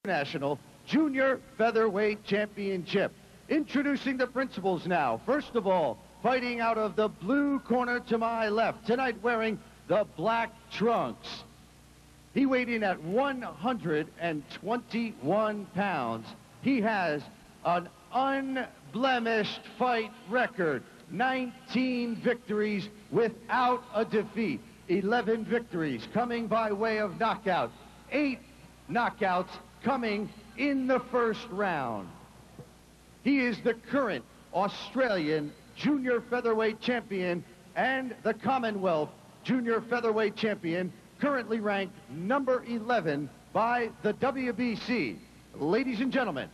National Junior Featherweight Championship. Introducing the principals now. First of all, fighting out of the blue corner to my left, tonight wearing the black trunks. He weighed in at 121 pounds. He has an unblemished fight record. 19 victories without a defeat. 11 victories coming by way of knockout. 8 knockouts coming in the first round. He is the current Australian Junior Featherweight Champion and the Commonwealth Junior Featherweight Champion, currently ranked number 11 by the WBC. Ladies and gentlemen,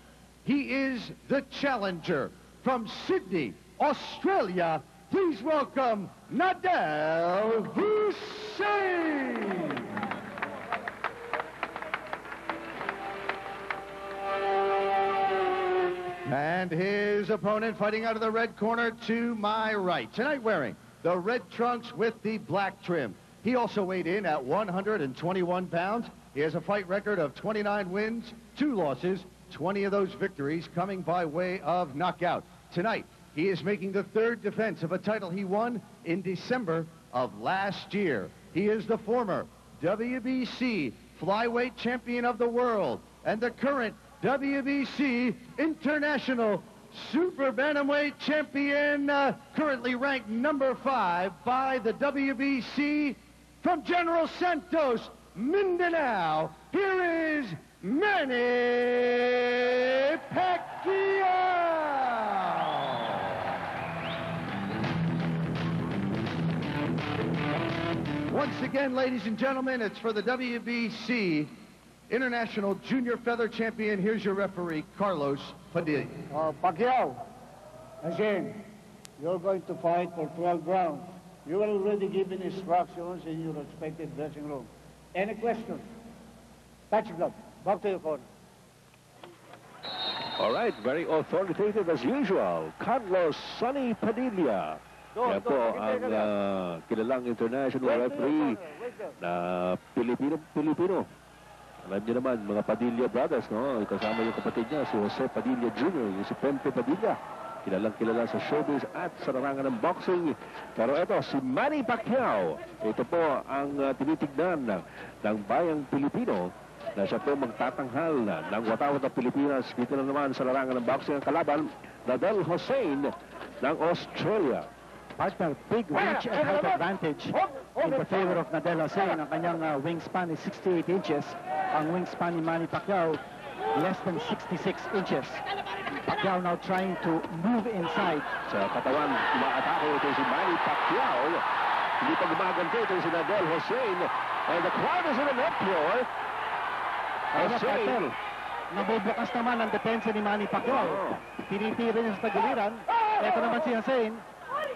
he is the challenger from Sydney, Australia. Please welcome Nadel Hussein. And his opponent fighting out of the red corner to my right. Tonight wearing the red trunks with the black trim. He also weighed in at 121 pounds. He has a fight record of 29 wins, 2 losses, 20 of those victories coming by way of knockout. Tonight, he is making the 3rd defense of a title he won in December of last year. He is the former WBC Flyweight Champion of the World and the current WBC International Super Bantamweight Champion, currently ranked number 5 by the WBC. From General Santos, Mindanao, here is Manny Pacquiao. Once again, ladies and gentlemen, it's for the WBC International Junior Feather Champion. Here's your referee, Carlos Padilla. Pacquiao, again, you're going to fight for 12 rounds. You were already given instructions in your respective dressing room. Any questions? Touch glove. Back to your corner. All right, very authoritative as usual. Carlos Sonny Padilla. Yan po ang kilalang international referee na Pilipino. Alam niyo naman, mga Padilla brothers, no? Kasama yung kapatid niya, si Jose Padilla Jr., yung si Pempe Padilla. Kilalang-kilala sa showbiz at sa larangan ng boxing. Pero ito, si Manny Pacquiao. Ito po ang tinitignan ng bayang Pilipino na siya po magtatanghal ng watawat ng Pilipinas. Dito na naman sa larangan ng boxing ang kalaban, Nadel Hussein ng Australia. Partner, big reach and height advantage in the favor of Nadel Hussein. Ang kanyang wingspan is 68 inches. Ang wingspan ni Manny Pacquiao, less than 66 inches. Pacquiao now trying to move inside. Sa katawan, umaatake ito si Manny Pacquiao. Hindi pa gumaganto ito si Nadel Hussein. And the crowd is in an uproar. Hussein. Nabubukas naman ang depensa ni Manny Pacquiao. Tinitira niya sa tagiliran. Ito naman si Hussein.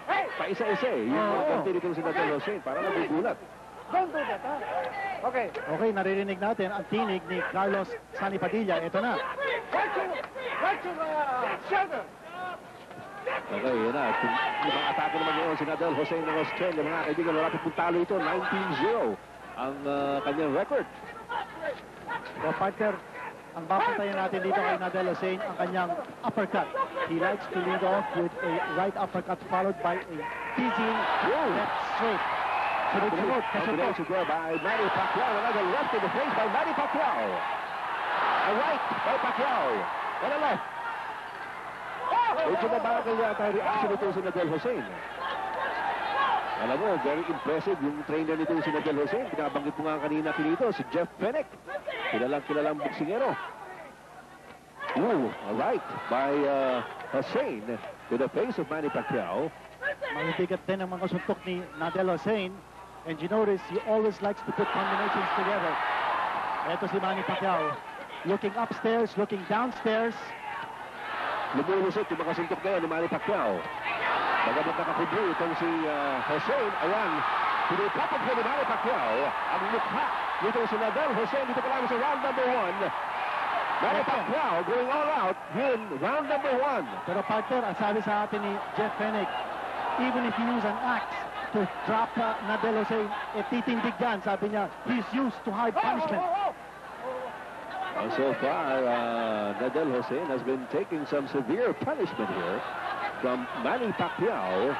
Paisa-isa eh. Yung ganti dito si Nadel Hussein. Parang nagugulat. Don't do that, huh? Okay. Okay, naririnig natin ang tinig ni Carlos Sonny Padilla. Ito na. Right to the shoulder. Okay, yun na. Ibang atake naman ngayon si Nadel Hussein ng Australia. Mga kaibigan, wala pong talo ito. 19-0 ang kanyang record. So, partner, ang babantayan natin dito kay Nadel Hussein, ang kanyang uppercut. He likes to lead off with a right uppercut followed by a teasing left straight. Sunod-sunod, Combination there by Manny Pacquiao. Another left in the face by Manny Pacquiao. A right by Pacquiao. And a left. Medyo mabagal yata ang reaction ito si Nadel Hussein. Alam mo, very impressive yung trainer nito si Nadel Hussein. Pinabanggit mo nga kanina dito, si Jeff Fenech. Kilalang boksingero. Ooh, a right by Hussein to the face of Manny Pacquiao. Mabibigat din ang mga suntok ni Nadel Hussein. And you notice, he always likes to put combinations together. Ito si Manny Pacquiao. Looking upstairs, looking downstairs. Lumulusot yung mga suntok na yan ni Manny Pacquiao. Bagamat nakakubli itong si Hussein. Ayan, pinipapag ko ni Manny Pacquiao ang mukha nito si Nadel Hussein. Dito pa lang sa round number 1. Manny Pacquiao going all out in round number 1. Pero partner, ang sabi sa atin ni Jeff Fenech, even if you use an axe to drop Nadel Hussein, titindig yan. Sabi niya, he's used to hard punishment. So far, Nadel Hussein has been taking some severe punishment here from Manny Pacquiao.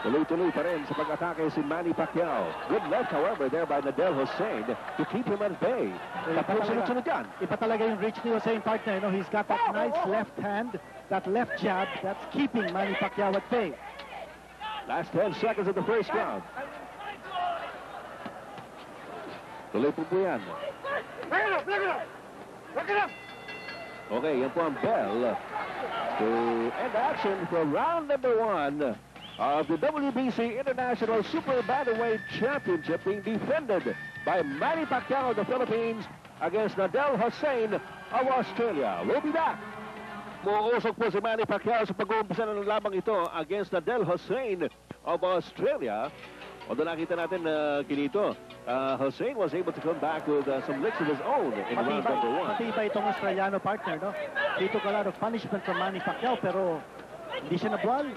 Tuloy-tuloy pa rin sa pag-atake si Manny Pacquiao. Good left, however, there by Nadel Hussein to keep him at bay. Tapos sunod-sunod yan. Iba talaga yung reach ni Hussein, partner. You know, he's got that nice left hand, that left jab, that's keeping Manny Pacquiao at bay. Last 10 seconds of the first round. Tuloy po yan. Okay, yan po ang bell to end action for round number 1 of the WBC International Super Bantamweight Championship being defended by Manny Pacquiao of the Philippines against Nadel Hussein of Australia. We'll be back. Muusok po si Manny Pacquiao sa pag-uumpisa ng labang ito against Nadel Hussein of Australia. Although nakita natin na kinito, Hussein was able to come back with some licks of his own in round number 1. Matibay itong Australiano, partner, no? He took a lot of punishment from Manny Pacquiao, pero hindi siya nabuwal.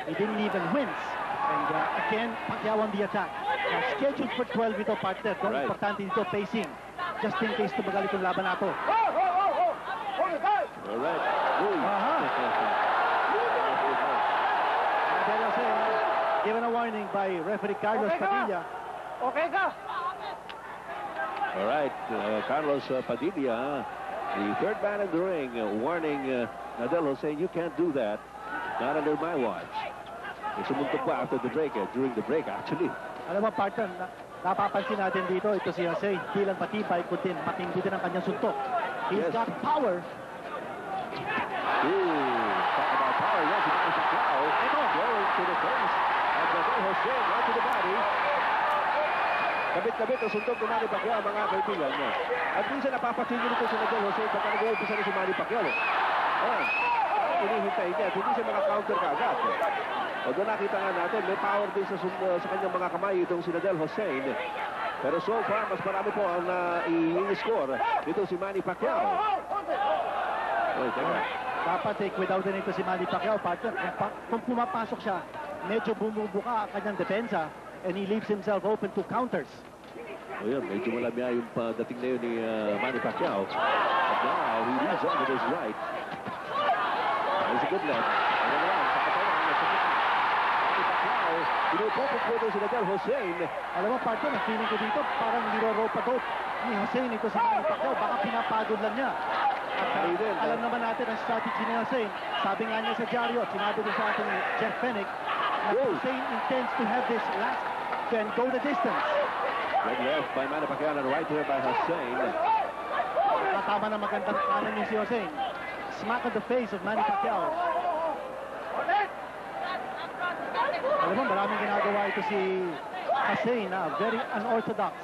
He didn't even wins. And again, Pacquiao on the attack. Now, scheduled for 12 ito, partner. Kung Right. importante dito, pacing. Just in case tumagal itong laban nato. All right. Nadel Hussein, given a warning by referee Carlos Padilla. Okay ka? All right, Carlos Padilla, the third man in the ring, warning Nadel Hussein, you can't do that. Not under my watch. Sumuntok pa after the break, during the break actually. Alam mo, partner, napapansin natin dito, ito si Hussein, di lang matibay, kundi matindi din ang kanyang suntok. He's Yes. got power. Ooh, talk about power. Yes, he managed to throw. Going to the face of Nadel Hussein, right to the body. Kabit-kabit ang suntok ni Manny Pacquiao, mga kaibigan niya. At minsan napapatigil ito si Nadel Hussein pagka nag-uumpisa na si Manny Pacquiao. Ayan, hinihintay niya at hindi siya maka-counter kaagad. Although nakita nga natin, may power din sa kanyang mga kamay itong si Nadel Hussein. Pero so far, mas marami po ang i-score dito si Manny Pacquiao. Oh, teka. Dapat without din ito si Manny Pacquiao, partner. Kung pumapasok siya, medyo bumubuka ang kanyang depensa and he leaves himself open to counters. O yun, medyo malamya yung dating na yun ni Manny Pacquiao. But now, he leads on with his right. There's a good left. Ano na lang, sa katawan, Manny Pacquiao, pinupupok po ito si Nadel Hussein. Alam mo, partner, ang feeling ko dito, parang niro-rope-a-dope ni Hussein ito si Manny Pacquiao. Baka pinapagod lang niya. At alam naman natin ang strategy ni Hussein. Sabi nga niya sa dyaryo at sinabi din sa ating Jeff Fennick na Hussein intends to have this last and go the distance. Good left by Manny Pacquiao and right here by Hussein. Tama na magandang kanan niya si Hussein. Smack on the face of Manny Pacquiao. Alam mo, maraming ginagawa ito si Hussein na very unorthodox.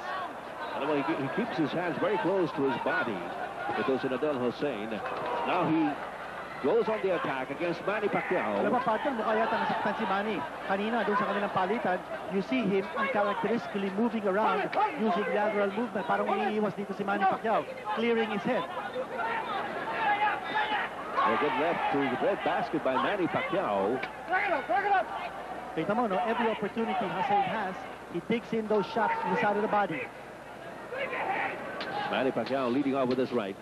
Alam mo, he keeps his hands very close to his body. Ito si Nadel Hussein. Now he goes on the attack against Manny Pacquiao. Alam mo, partner, mukha yata nasaktan si Manny. Kanina, doon sa kanilang palitan, you see him uncharacteristically moving around using lateral movement. Parang iniiwas dito si Manny Pacquiao, clearing his head. A good left to the red basket by Manny Pacquiao. Kita mo, no? Every opportunity Hussein has, he takes in those shots to the side of the body. Manny Pacquiao leading off with his right.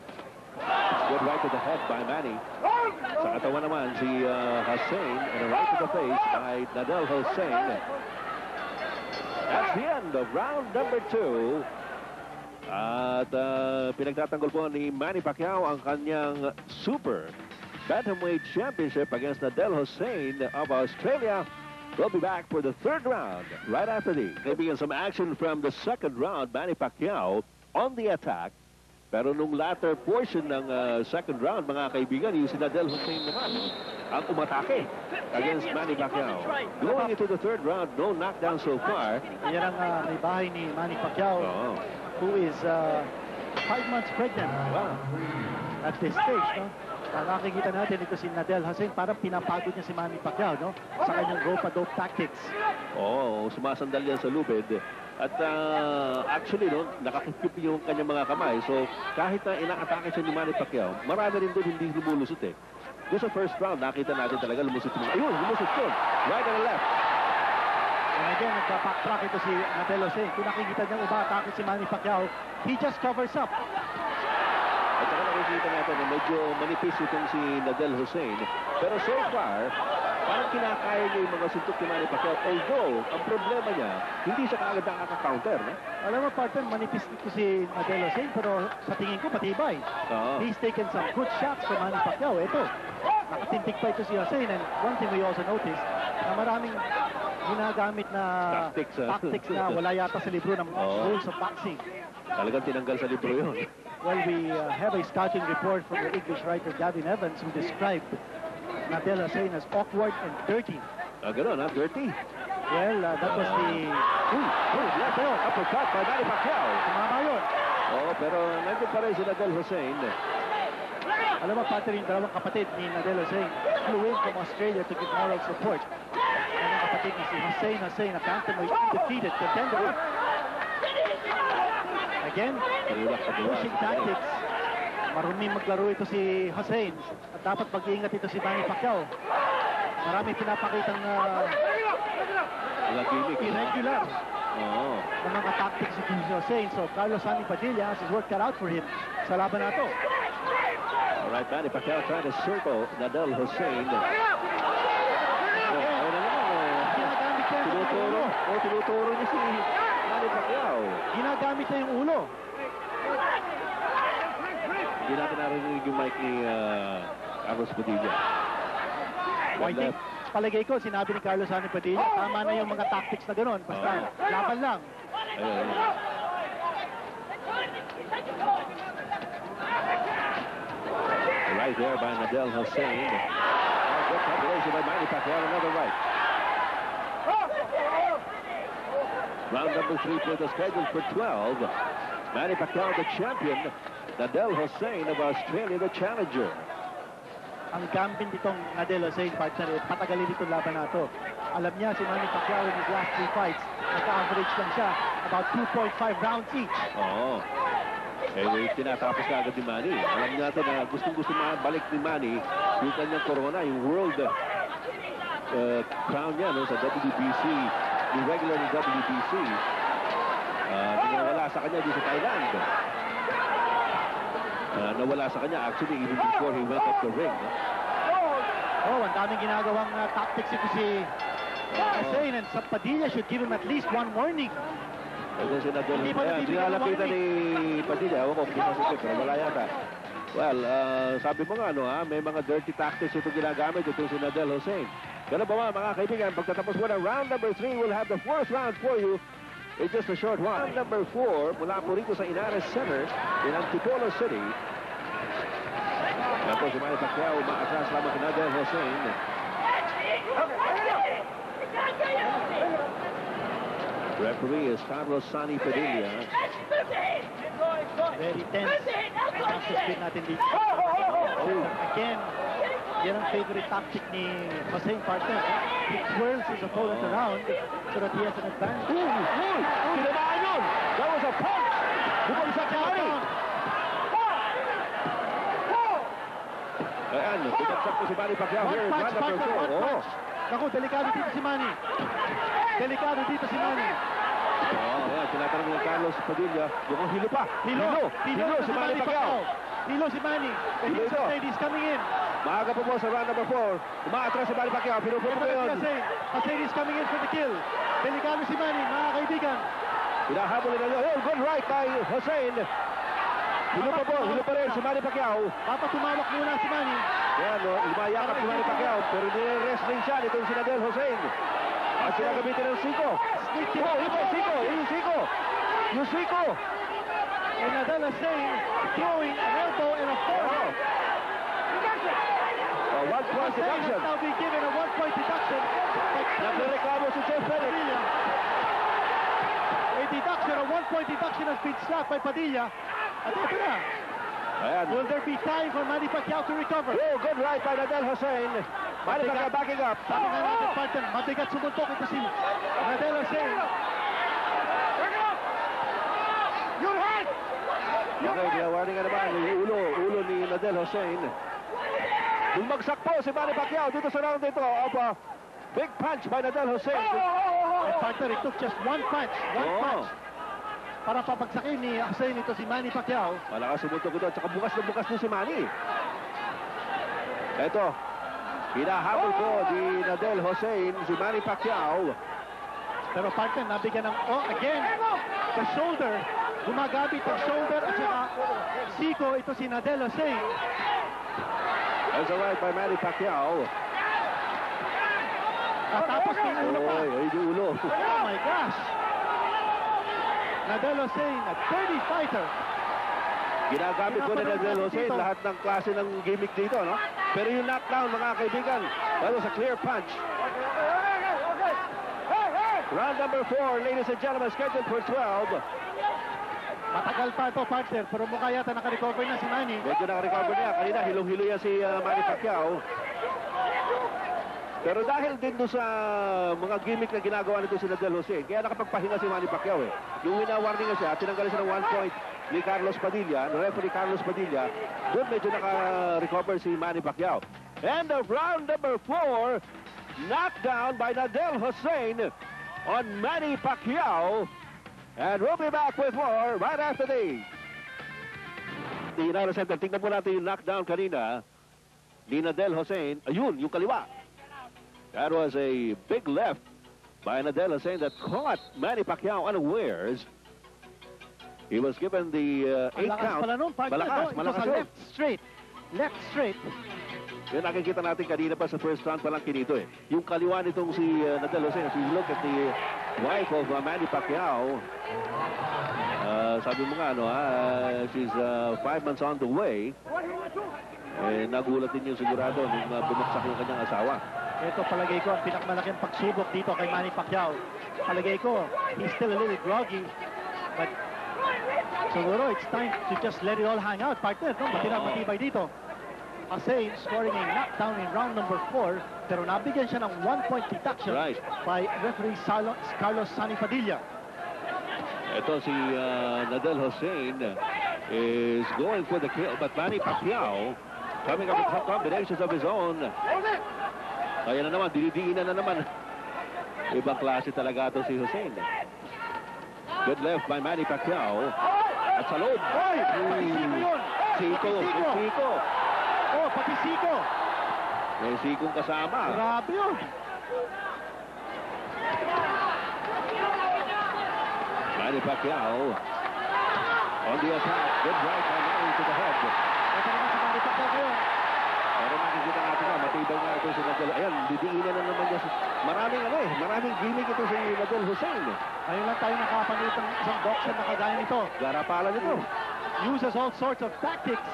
Good right to the head by Manny. Sa katawan naman si Hussein and a right to the face by Nadel Hussein. That's the end of round number 2. At pinagtatanggol po ni Manny Pacquiao ang kanyang Super Bantamweight Championship against Nadel Hussein of Australia. We'll be back for the third round right after these. Maybe some action from the second round. Manny Pacquiao on the attack. Pero nung latter portion ng second round, mga kaibigan, yung si Nadel Hussein naman ang umatake against Manny Pacquiao. Going into the third round, no knockdown so far. Yan ang may bahay ni Manny Pacquiao, who is 5 months pregnant. Wow. At this stage, no? Nakikita natin ito si Nadel Hussein, parang pinapagod niya si Manny Pacquiao, no? Sa kanyang rope-a-dope tactics. Oo, sumasandal yan sa lubid. At actually, no, nakakikip yung kanyang mga kamay. So, kahit na inaatake siya ni Manny Pacquiao, marami rin doon hindi lumulusot eh. Doon sa first round, nakita natin talaga lumusot yung... Ayun, lumusot yun. Right and left. And again, nagpa-backtrack ito si Nadal Hussein. Kung nakikita niyang umatake si Manny Pacquiao, he just covers up. At saka nakikita natin na medyo manipis itong si Nadal Hussein. Pero so far, parang kinakaya niya yung mga suntok ni Manny Pacquiao. Although, ang problema niya, hindi siya kaagad nakaka-counter. No? Alam mo, partner, manipis ito si Nadal Hussein, pero sa tingin ko, matibay. Oo. He's taken some good shots from Manny Pacquiao. Ito, nakatintig pa ito si Hussein. And one thing we also noticed, na maraming ginagamit na tactics na wala yata sa libro ng rules of boxing. Talagang tinanggal sa libro yun. Well, we have a scouting report from the English writer Gavin Evans who described Nadal Hussein as awkward and dirty. Gano'n, ha? Dirty. Well, that was the... Yes, uppercut by Manny Pacquiao. Tumama yun. Oo, pero nandun pa rin si Nadal Hussein. Alam mo, partner, yung dalawang kapatid ni Nadal Hussein flew in from Australia to give moral support. And ang kapatid na si Hussein, a bantamweight undefeated contender. Again, pushing tactics. Maruming maglaro ito si Hussein. At dapat mag-iingat ito si Manny Pacquiao. Maraming pinapakitang irregular na mga tactics si Hussein. So, Carlos Sonny Padilla has his work cut out for him sa laban na ito. All right, Manny Pacquiao trying to circle Nadal Hussein. Tinuturo niya si Manny Pacquiao. Ginagamit na yung ulo. Hindi natin narinig yung mic ni Carlos Padilla. I think, palagay ko, sinabi ni Carlos Sonny Padilla, tama na yung mga tactics na gano'n. Basta, laban lang. Ayun. Right there by Nadal Hussein. Good combination by Manny Pacquiao. Another right. Round number 3 for the schedule for 12. Manny Pacquiao, the champion. Nadal Hussein of Australia, the challenger. Ang gambin ditong Nadal Hussein, partner, patagalin itong laban na ito. Alam niya, si Manny Pacquiao in his last 3 fights, naka-average lang siya about 2.5 rounds each. Oo. Eh, tinatapos ka agad ni Manny. Alam natin na gustong-gusto balik ni Manny yung kanyang corona, yung world crown niya no, sa WBC, yung regular ng WBC. Nawala sa kanya dito sa Thailand. Nawala sa kanya actually even before he went up the ring. Oh, ang daming ginagawang tactics ito si Hussein, and sa Padilla should give him at least one warning. Hindi pa nilalapitan ni Padilla. Ewan ko kung masukit, pero wala yata. Well, sabi mo nga, may mga dirty tactics ito ginagamit ito si Nadal Hussein. Ganun ba mga kaibigan, pagtatapos mo ng round number 3, we'll have the 4th round for you. It's just a short one. Round number 4, mula po rito sa Inares Center in Antipolo City. Tapos si Manny Pacquiao, umaatras lamang si Nadal Hussein. Referee is Carlos Sonny Padilla. Very tense. Ang speed natin dito. Again, yan ang favorite tactic ni Hussein, partner. He twirls his opponent around so that he has an advantage. Tinamaan yun! That was a punch! Bumagsak si Manny! Ayan, bumagsak po si Manny Pacquiao here in round number 4. Naku, delikado dito si Manny. Delikado dito si Manny. Ayan, tinatanong ni Carlos Padilla. Yung hilo pa. Hilo si Manny Pacquiao. Hilo si Manny. And he's coming in. Maaga po sa round number 4. Umaatras si Manny Pacquiao. Pinupupo ko yun. Hussein is coming in for the kill. Delikado si Manny, mga kaibigan. Hinahabol nila yun. Good right by Hussein. Hilo pa rin si Manny Pacquiao. Papatumawak muna si Manny. Yan, imayakap si Manny Pacquiao. Pero nire-rest rin siya nitong si Nadal Hussein. At sila gamitin ng siko. Yung siko. And Nadal Hussein throwing an elbow and a forehand. A 1-point deduction. Hussein has now been given a 1-point deduction. Nagreklamo si Jeff Bennett. A deduction, a 1-point deduction has been slapped by Padilla. At ito na. Ayan. Will there be time for Manny Pacquiao to recover? Oh, good right by Nadal Hussein. Manny Pacquiao backing up. Sabi nga natin, partner, mabigat sumuntok ito si Nadal Hussein. Okay, warning nga naman, yung ulo ni Nadal Hussein. Bumagsak po si Manny Pacquiao dito sa round ito. Big punch by Nadal Hussein. And partner, it took just one punch. One Oo. punch. Para papagsakin ni Hussein ito si Manny Pacquiao. Malakas sumutok ito. At saka bukas na bukas din si Manny. Ito. Hinahabol po ni Nadel Hussein si Manny Pacquiao. Pero partner, nabigyan ng, again, the shoulder. Gumagabit ang shoulder at saka siko ito si Nadel Hussein. That's a right by Manny Pacquiao. At tapos may ulo pa. Oy, yung ulo. Oh my gosh! Nadel Hussein, a dirty fighter. Ginagamit po ni Nadel Hussein lahat ng klase ng gimmick dito, no? Pero yung knockdown, mga kaibigan, that was a clear punch. Round number 4, ladies and gentlemen, scheduled for 12. Matagal pa ito, partner, pero mukha yata naka-recover na si Manny. Medyo nakarecover niya. Kanina, hilong-hilo yan si Manny Pacquiao. Pero dahil din doon sa mga gimmick na ginagawa nito si Nadel Hussein, kaya nakapagpahinga si Manny Pacquiao eh. Yung wina-warning na siya, tinanggalan siya ng 1 point ni Carlos Padilla, ni referee Carlos Padilla, doon medyo naka-recover si Manny Pacquiao. And of round number 4, knockdown by Nadel Hussein on Manny Pacquiao. And we'll be back with more right after these. The United Center, tingnan po natin yung knockdown kanina ni Nadel Hussein. Ayun, yung kaliwa. That was a big left by Nadel Hussein that caught Manny Pacquiao unawares. He was given the 8 Malakas count. pala nun, partner. Malakas, Ito malakas sa yun. left straight. Left straight. Yan nakikita natin kanina pa sa first round pa lang kinito eh. Yung kaliwa nitong si Nadel Hussein, as we look at the wife of Manny Pacquiao, sabi mo nga, she's 5 months on the way. Eh, nagulat din yung sigurado nung bumagsak yung kanyang asawa. Ito palagay ko ang pinakamalaking pagsubok dito kay Manny Pacquiao. Palagay ko, he's still a little groggy. But siguro it's time to just let it all hang out, partner. No? Matibay dito. Hussein scoring a knockdown in round number 4, pero nabigyan siya ng 1-point deduction by referee Carlos Sonny Padilla. Ito si Nadel Hussein is going for the kill, but Manny Pacquiao coming up with some combinations of his own. Kaya na naman, dinidiinan na naman. Ibang klase talaga ito si Hussein. Good left by Manny Pacquiao. At sa loob. Siko. Siko. Oh, pati Siko. May Sikong kasama. Grabe yun. Manny Pacquiao on the attack. Good right by Manny to the head. Ito naman si Manny Pacquiao ngayon. Pero makikita natin nga, matibay nga ito si Nadel. Ayan, didiinan na naman niya. Maraming gimmick ito si Nadel Hussein. Ngayon lang tayo nakapanood ng isang boxer na kagaya nito. Garapalan ito. Uses all sorts of tactics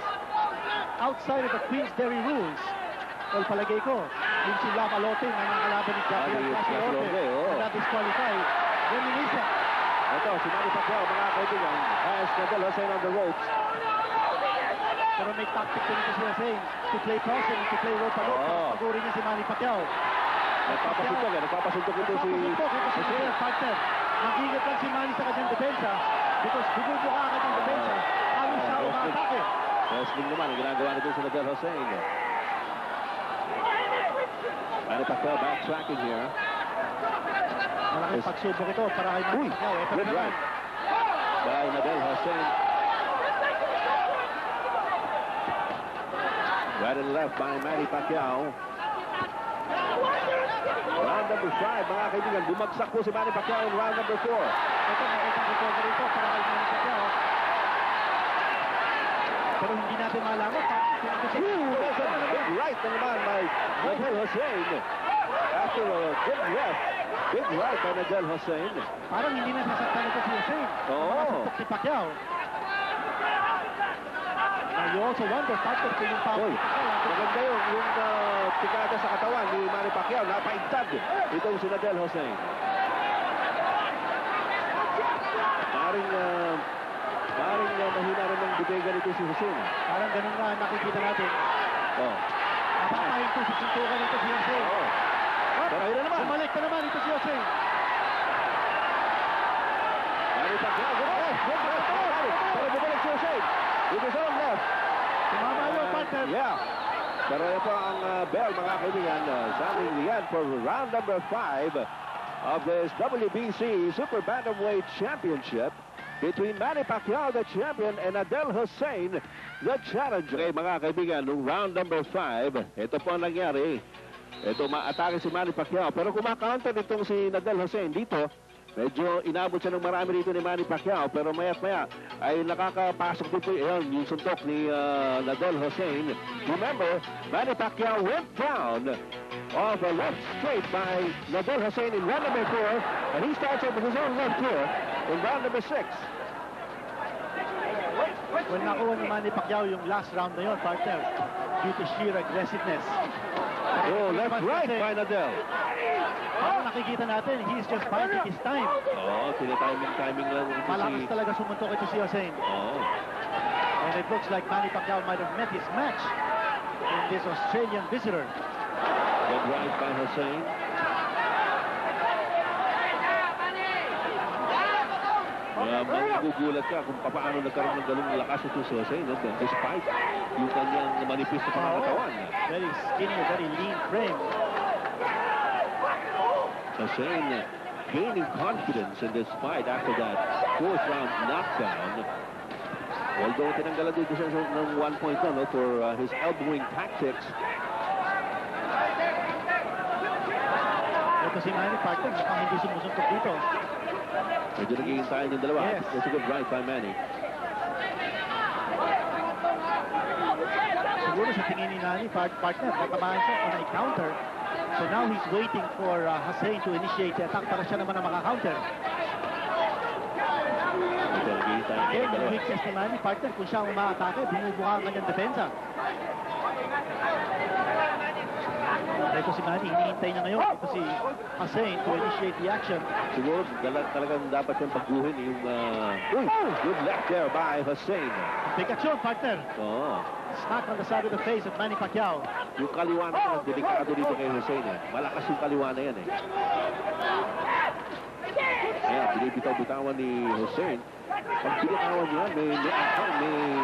outside of the Queensberry rules. Well, palagay ko, yung si Lamalote na nakalaban ni Gabriel Casilorte na disqualify. Reminisa. Ito, si Manny Pacquiao, mga kaibigan, has Nadel Hussein on the ropes. Pero may tactic din ito si Hussein to play crossing, to play rope and rope. Pagurin niya si Manny Pacquiao. Nagpapasuntok ito si Hussein. Partner, nag-ingat lang si Manny sa kanyang depensa because bumubuka ka ng depensa. Halos siya umatake. Wrestling naman, ang ginagawa nito si Nadel Hussein. Manny Pacquiao backtracking here. Malaking pagsubok ito para kay Manny Pacquiao. Ito Good naman. right by Nadel Hussein. Right and left by Manny Pacquiao. Round number 5, mga kaibigan. Bumagsak po si Manny Pacquiao in round number 4. Ito, nakita recovery ito para kay Manny Pacquiao. Pero hindi natin malaman. There's a big right na naman by Nadel Hussein. After a good left, big right by Nadel Hussein. Parang hindi na sasaktan ito si Hussein. Nakasuktok si Pacquiao. Now you also wonder, partner, kung yung power ni Pacquiao. Maganda yung tikada sa katawan ni Manny Pacquiao. Napaintad itong si Nadel Hussein. Maring mahina rin ng butega nito si Hussein. Parang ganun nga nakikita natin. Napakain ko sa suntukan nito si Hussein. Pero ayun na naman. Bumalik na naman ito si Hussein. Manny Pacquiao. Good left. Pero bumalik si Hussein. With his own left. Tumama yun, partner. Yeah. Pero ito ang bell, mga kaibigan. Sounding the end for round number 5. of this WBC Super Bantamweight Championship between Manny Pacquiao, the champion, and Adel Hussein, the challenger. Okay, mga kaibigan, nung round number 5, ito po ang nangyari. Ito, maatake si Manny Pacquiao. Pero kumakaunter itong si Adel Hussein dito. Medyo inabot siya ng marami rito ni Manny Pacquiao. Pero maya't-maya ay nakakapasok din po yung suntok ni Adel Hussein. Remember, Manny Pacquiao went down off a left straight by Adel Hussein in round number 4. And he starts up with his own left here in round number 6. Well, nakuha ni Manny Pacquiao yung last round na yun, partner, due to sheer aggressiveness. Oh, left right by Adel. Ang nakikita natin, he's just biding his time. Oh, timing lang ito Malakas si... talaga sumuntok ito si Hussein. Oh. And it looks like Manny Pacquiao might have met his match in this Australian visitor. Good right by Hussein. Magugulat ka kung paano nagkaroon ng ganung lakas ito si Hussein, no? Despite yung kanyang manipis na pangatawan. Very skinny, very lean frame. Hussein gaining confidence in this fight after that fourth round knockdown. Although tinanggalan dito siya ng 1 point no, for his elbowing tactics. Ito si Manny Pacquiao, mukhang hindi sumusuntok dito. Medyo naghihintayin yung dalawa. Yes. That's a good right by Manny. Siguro sa tingin ni Manny, partner, tatamaan siya kung na-counter. So now he's waiting for Hussein to initiate the attack para siya naman ang makakounter. Ito, naghihintayin Again, yung yung dalawa. weakness ni Manny, partner, kung siya ang umaatake, bumubuka ang kanyang depensa. Ito si Manny, hinihintay na ngayon. Ito si Hussein to initiate the action. Siguro talagang dapat yung pagguhin yung... good left there by Hussein. Big action, partner. Oo. Smack on the side of the face of Manny Pacquiao. Yung kaliwa na delikado dito kay Hussein eh. Malakas yung kaliwa na yan eh. Ayan, binibitaw-bitawan ni Hussein. Pag binitawan niya, may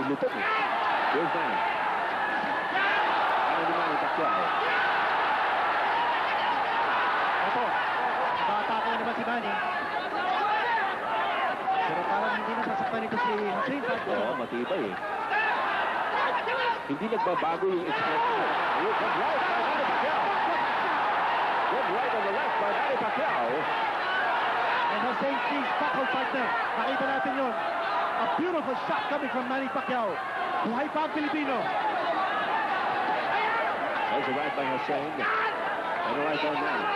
lutong eh. Here's Manny. Ano ni Manny Pacquiao? Ito, nag-atake na naman si Manny. Pero parang hindi na sasaktan ito si Hussein, partner. Oo, matibay eh. Hindi nagbabago yung expression. Good right by Manny Pacquiao. Good right on the left by Manny Pacquiao. And Hussein sees buckle, partner. Nakita natin yun. A beautiful shot coming from Manny Pacquiao. Buhay pa ang Pilipino. There's a right by Hussein. And a right by Manny.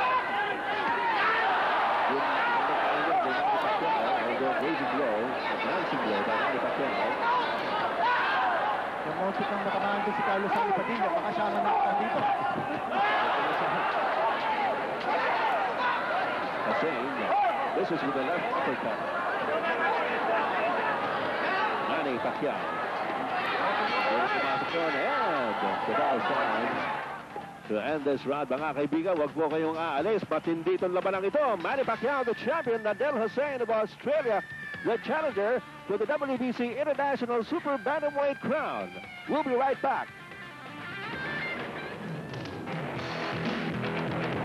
Yung Manny Pacquiao, although raising blow, advancing blow by Manny Pacquiao. Yung muntik ng matamaan doon si Carlos Sandy Padilla. Baka siya ang nakakang dito. Hussein, this is with the left uppercut. Manny Pacquiao. Pero pumasok yun, and the bell signs to end this round. Mga kaibigan, wag po kayong aalis. But hindi itong labanang ito. Manny Pacquiao, the champion. Adel Hussein of Australia, the challenger to the WBC International Super Bantamweight crown. We'll be right back.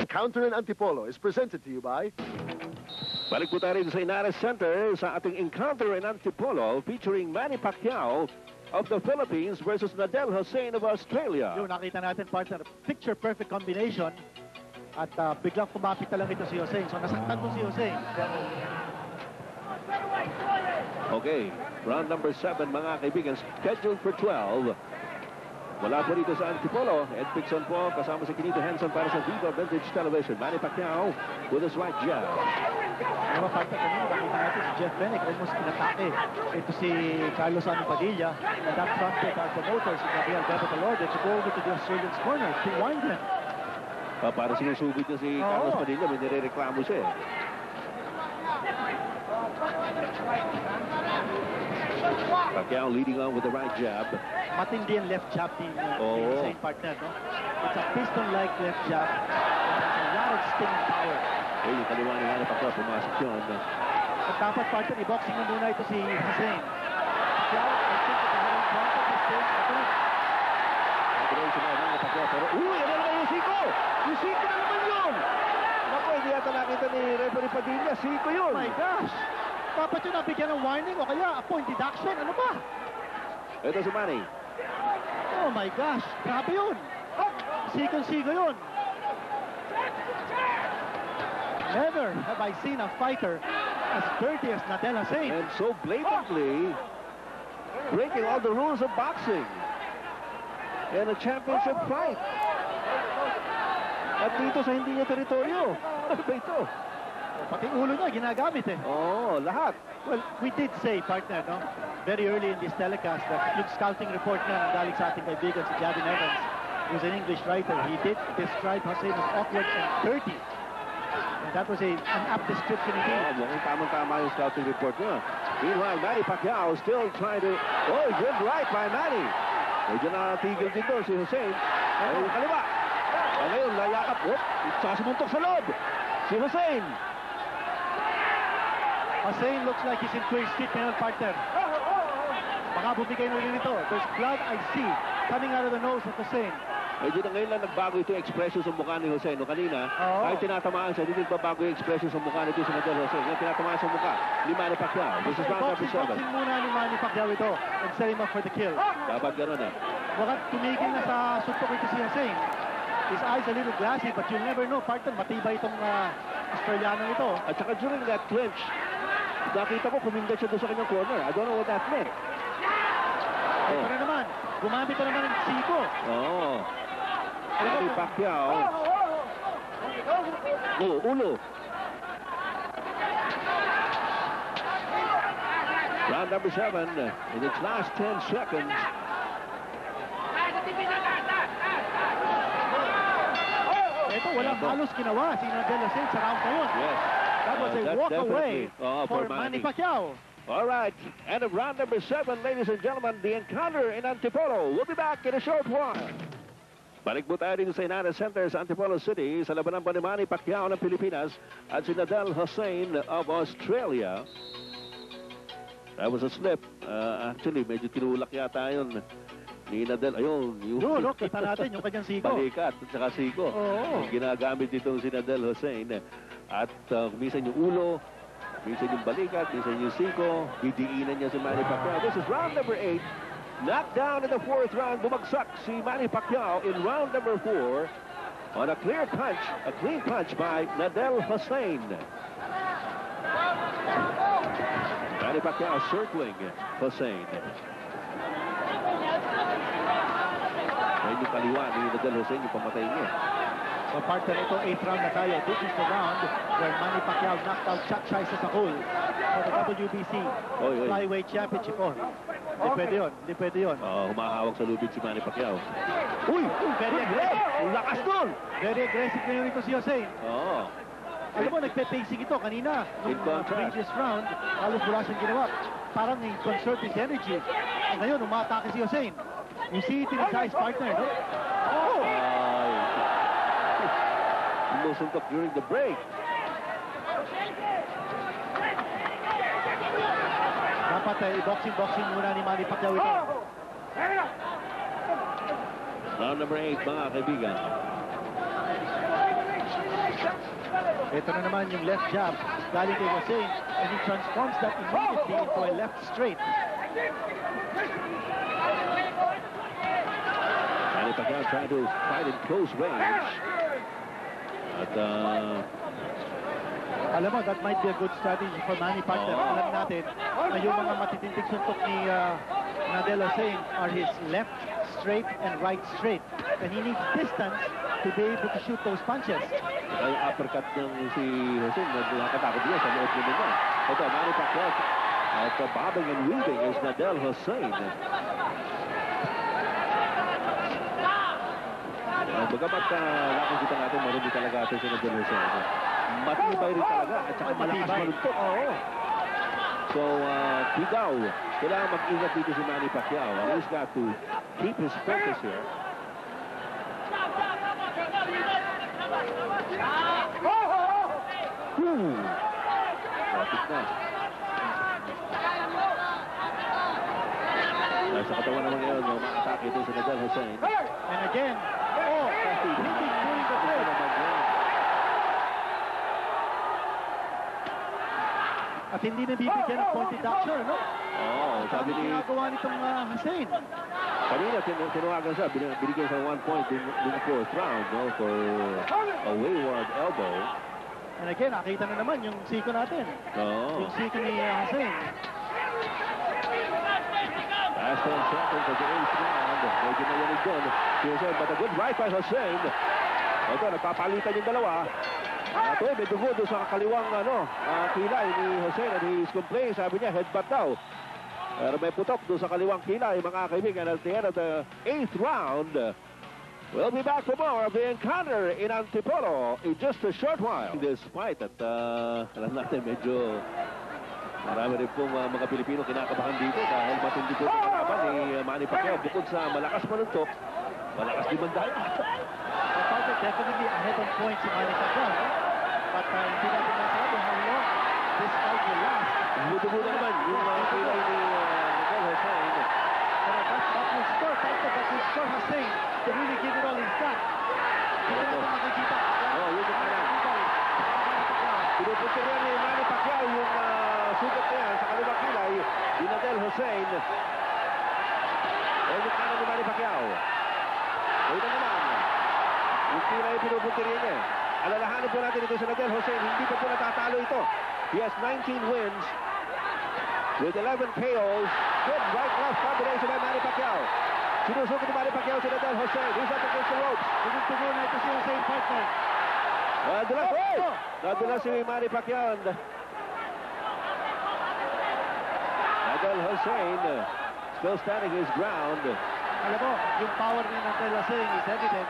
Counter and Antipolo is presented to you by... Balik po tayo rin sa Inares Center sa ating Encounter in Antipolo featuring Manny Pacquiao of the Philippines versus Adel Hussein of Australia. Yung nakita natin, partner, picture-perfect combination. At biglang kumapit na lang ito si Hussein. So nasaktan mo si Hussein. Okay, round number 7, mga kaibigan, scheduled for 12. Wala po dito sa Antipolo. Ed Pixon po, kasama si Kinito Henson para sa Viva Vintage Television. Manny Pacquiao with his right jab. Ano ba, partner, kanina nakita natin si Jeff Benick almost kinatake. Ito si Carlos Sandy Padilla. And that front pick our promoter, si Gabriel Bebe Talorde, to go over to the Australian's corner to wind him. Para sinusubit niya si Carlos Padilla, may nirereklamo siya eh. Pacquiao leading on with the right jab. Matindi ang left jab ni Hussein, partner, no? It's a piston-like left jab. It's a lot of stinging power. Eh, yung kaliwa ni Manny Pacquiao, pumasok yun. At dapat, partner, i-boxing mo muna ito si Hussein. Pacquiao, I think that the whole contact is still happening. Ito si Manny Pacquiao, pero ano naman yung siko? Yung siko na naman yun! Naku, hindi yata nakita ni Padilla, siko yun. Oh my gosh! Dapat yun nabigyan ng warning o kaya a point deduction. Ano ba? Ito si Manny. Oh my gosh! Grabe yun! Sikong-sigo yun! Never have I seen a fighter as dirty as Nadel Hussein. And so blatantly breaking all the rules of boxing in a championship fight. At dito sa hindi niya teritoryo. Ano ba ito? Pati ulo niya ginagamit eh. Oo, lahat. Well, we did say, partner, no? Very early in this telecast that yung scouting report niya ng galing sa ating kaibigan si Gavin Evans, who's an English writer, he did describe Hussein as awkward and dirty. And that was an apt description indeed. Oh, mukhang tamang-tama yung scouting report niya. Meanwhile, Manny Pacquiao still trying to... Oh, good right by Manny. Medyo natigil dito si Hussein. Ay, kaliwa. Ay, ngayon, layakap. Oh, sasimuntok sa loob. Si Hussein. Hussein looks like he's in Queer Street ngayon, partner. Baka bumigay na rin ito. There's blood I see coming out of the nose of Hussein. Medyo na ngayon lang nagbago ito yung expression sa mukha ni Hussein. No, kanina, Oo. kahit tinatamaan siya, hindi nagbabago yung expression sa mukha nito si Nadel Hussein. Ngayon, tinatamaan sa mukha ni Manny Pacquiao. This is round number 7. Boxing muna ni Manny Pacquiao ito and set him up for the kill. Dapat gano'n eh. Baka tumigil na sa suntok ito si Hussein. His eyes a little glassy, but you'll never know, partner. Matibay itong Australiano ito. At saka during that clinch, nakita ko kumindat siya doon sa kanyang corner. I don't know what that meant. Ito na naman. Gumamit na naman ng siko. Oo. Manny Pacquiao. Oh, ulo. Round number 7 in its last 10 seconds. Ito, walang halos ginawa si Nadel Hussein sa round na yun. Yes. That was a That's walk away definitely, for Manny Pacquiao. All right. End of round number 7, ladies and gentlemen. The encounter in Antipolo. We'll be back in a short while. Balik po tayo dito sa United Center sa Antipolo City sa labanan pa ni Manny Pacquiao ng Pilipinas at si Nadel Hussein of Australia. That was a slip. Actually, medyo tinulak yata yun ni Nadel. Ayun. Yun, no, kita natin yung kanyang siko. Balikat at saka siko. Oo. Ginagamit dito si Nadel Hussein. At minsan yung ulo, minsan yung balikat, minsan yung siko. Bidiinan niya si Manny Pacquiao. This is round number 8. Knocked down in the 4th round. Bumagsak si Manny Pacquiao in round number 4 on a clear punch, a clean punch by Nadel Hussein. Manny Pacquiao circling Hussein. Ayun yung kaliwa ni Nadel Hussein, yung pamatay niya. So, partner, ito 8th round na tayo. This is the round where Manny Pacquiao knocked out Chuck Chisa Sakul for the WBC Oy. Flyweight Championship. Oh, hindi pwede yun. Hindi pwede yun. Humahawak sa lubid si Manny Pacquiao. Uy! Very aggressive. Lakas doon! Very aggressive ngayon ito si Hussein. Oo. Alam mo, nagpe-pacing ito kanina. In Nung contrast. previous round, halos wala siyang ginawa. Parang conserve his energy. At ngayon, umatake si Hussein. You see it in his eyes, partner, no? Oh! Lusuntok during the break. Dapat i-boxing muna ni Manny Pacquiao ito. Round number 8, mga kaibigan. Ito na naman yung left jab galing kay Hussein, and he transforms that immediately into a left straight. Manny Pacquiao trying to fight in close range. At Alam mo, that might be a good strategy for Manny Pacquiao. Oo. Alam natin na yung mga matitindig suntok ni Nadel Hussein are his left straight and right straight. And he needs distance to be able to shoot those punches. ay uppercut ng si Hussein. Nakatakot niya sa loob niya. Ito, Manny Pacquiao. At bobbing and weaving is Nadel Hussein. Bagamat nakikita natin marami talaga ito si Nadel Hussein. Matibay rin talaga at saka malakas maluntok. Oo. So, Bigaw, kailangan mag-ingat dito si Manny Pacquiao. He's got to keep his focus here. Lapit na. Nasa katawan naman ngayon, makatake ito si Nadel Hussein. And again, hitting during the break. At hindi na bibigyan ng point deduction, no? Oo, sabi Sabi ni... ginagawa nitong Hussein. Kanina, tinuwagan siya, binigyan siya ng 1 point in the fourth round, no? For a wayward elbow. And again, nakita na naman yung siko natin. Oo. Yung siko ni Hussein. Last 10 seconds of the 8th round. Medyo nayanig doon. Hussein, but a good right by Hussein. Ito, nagpapalitan yung dalawa. Ito, may dugo doon sa kaliwang kilay ni Hussein and he's complaining. Sabi niya, headbutt daw. Pero may putok doon sa kaliwang kilay, mga kaibigan. At the end of the 8th round, we'll be back for more of the encounter in Antipolo in just a short while. This fight at alam natin, medyo marami rin pong mga Pilipino kinakabahan dito dahil matindi po ang kalaban ni Manny Pacquiao. Bukod sa malakas manuntok, malakas din mandaya. Pacquiao definitely ahead on points si Manny Pacquiao. But hindi natin masabi how long this fight will last. Dugo na naman yung kilay ni Miguel Hussein. That will score, Pacquiao, that will score Hussein to really give it all he's got. Hindi natin makikita. Oh, yun yung kanan. Pinupunta rin ni Manny Pacquiao yung sugat na yan sa kaliwang kilay ni Miguel Hussein. O yung kanan ni Manny Pacquiao. O yun na naman. Yung kilay pinupunta rin niya. Alalahanin po natin ito sa Miguel Hussein. Hindi pa po natatalo ito. He has 19 wins with 11 KOs. Good right-left combination by Manny Pacquiao. Sinusukat ni Manny Pacquiao si Miguel Hussein. He's up against the ropes. Tugo na ito si Hussein, partner. Nadala si Manny Pacquiao. Miguel Hussein still standing his ground. Alam mo, yung power ni Miguel Hussein is evident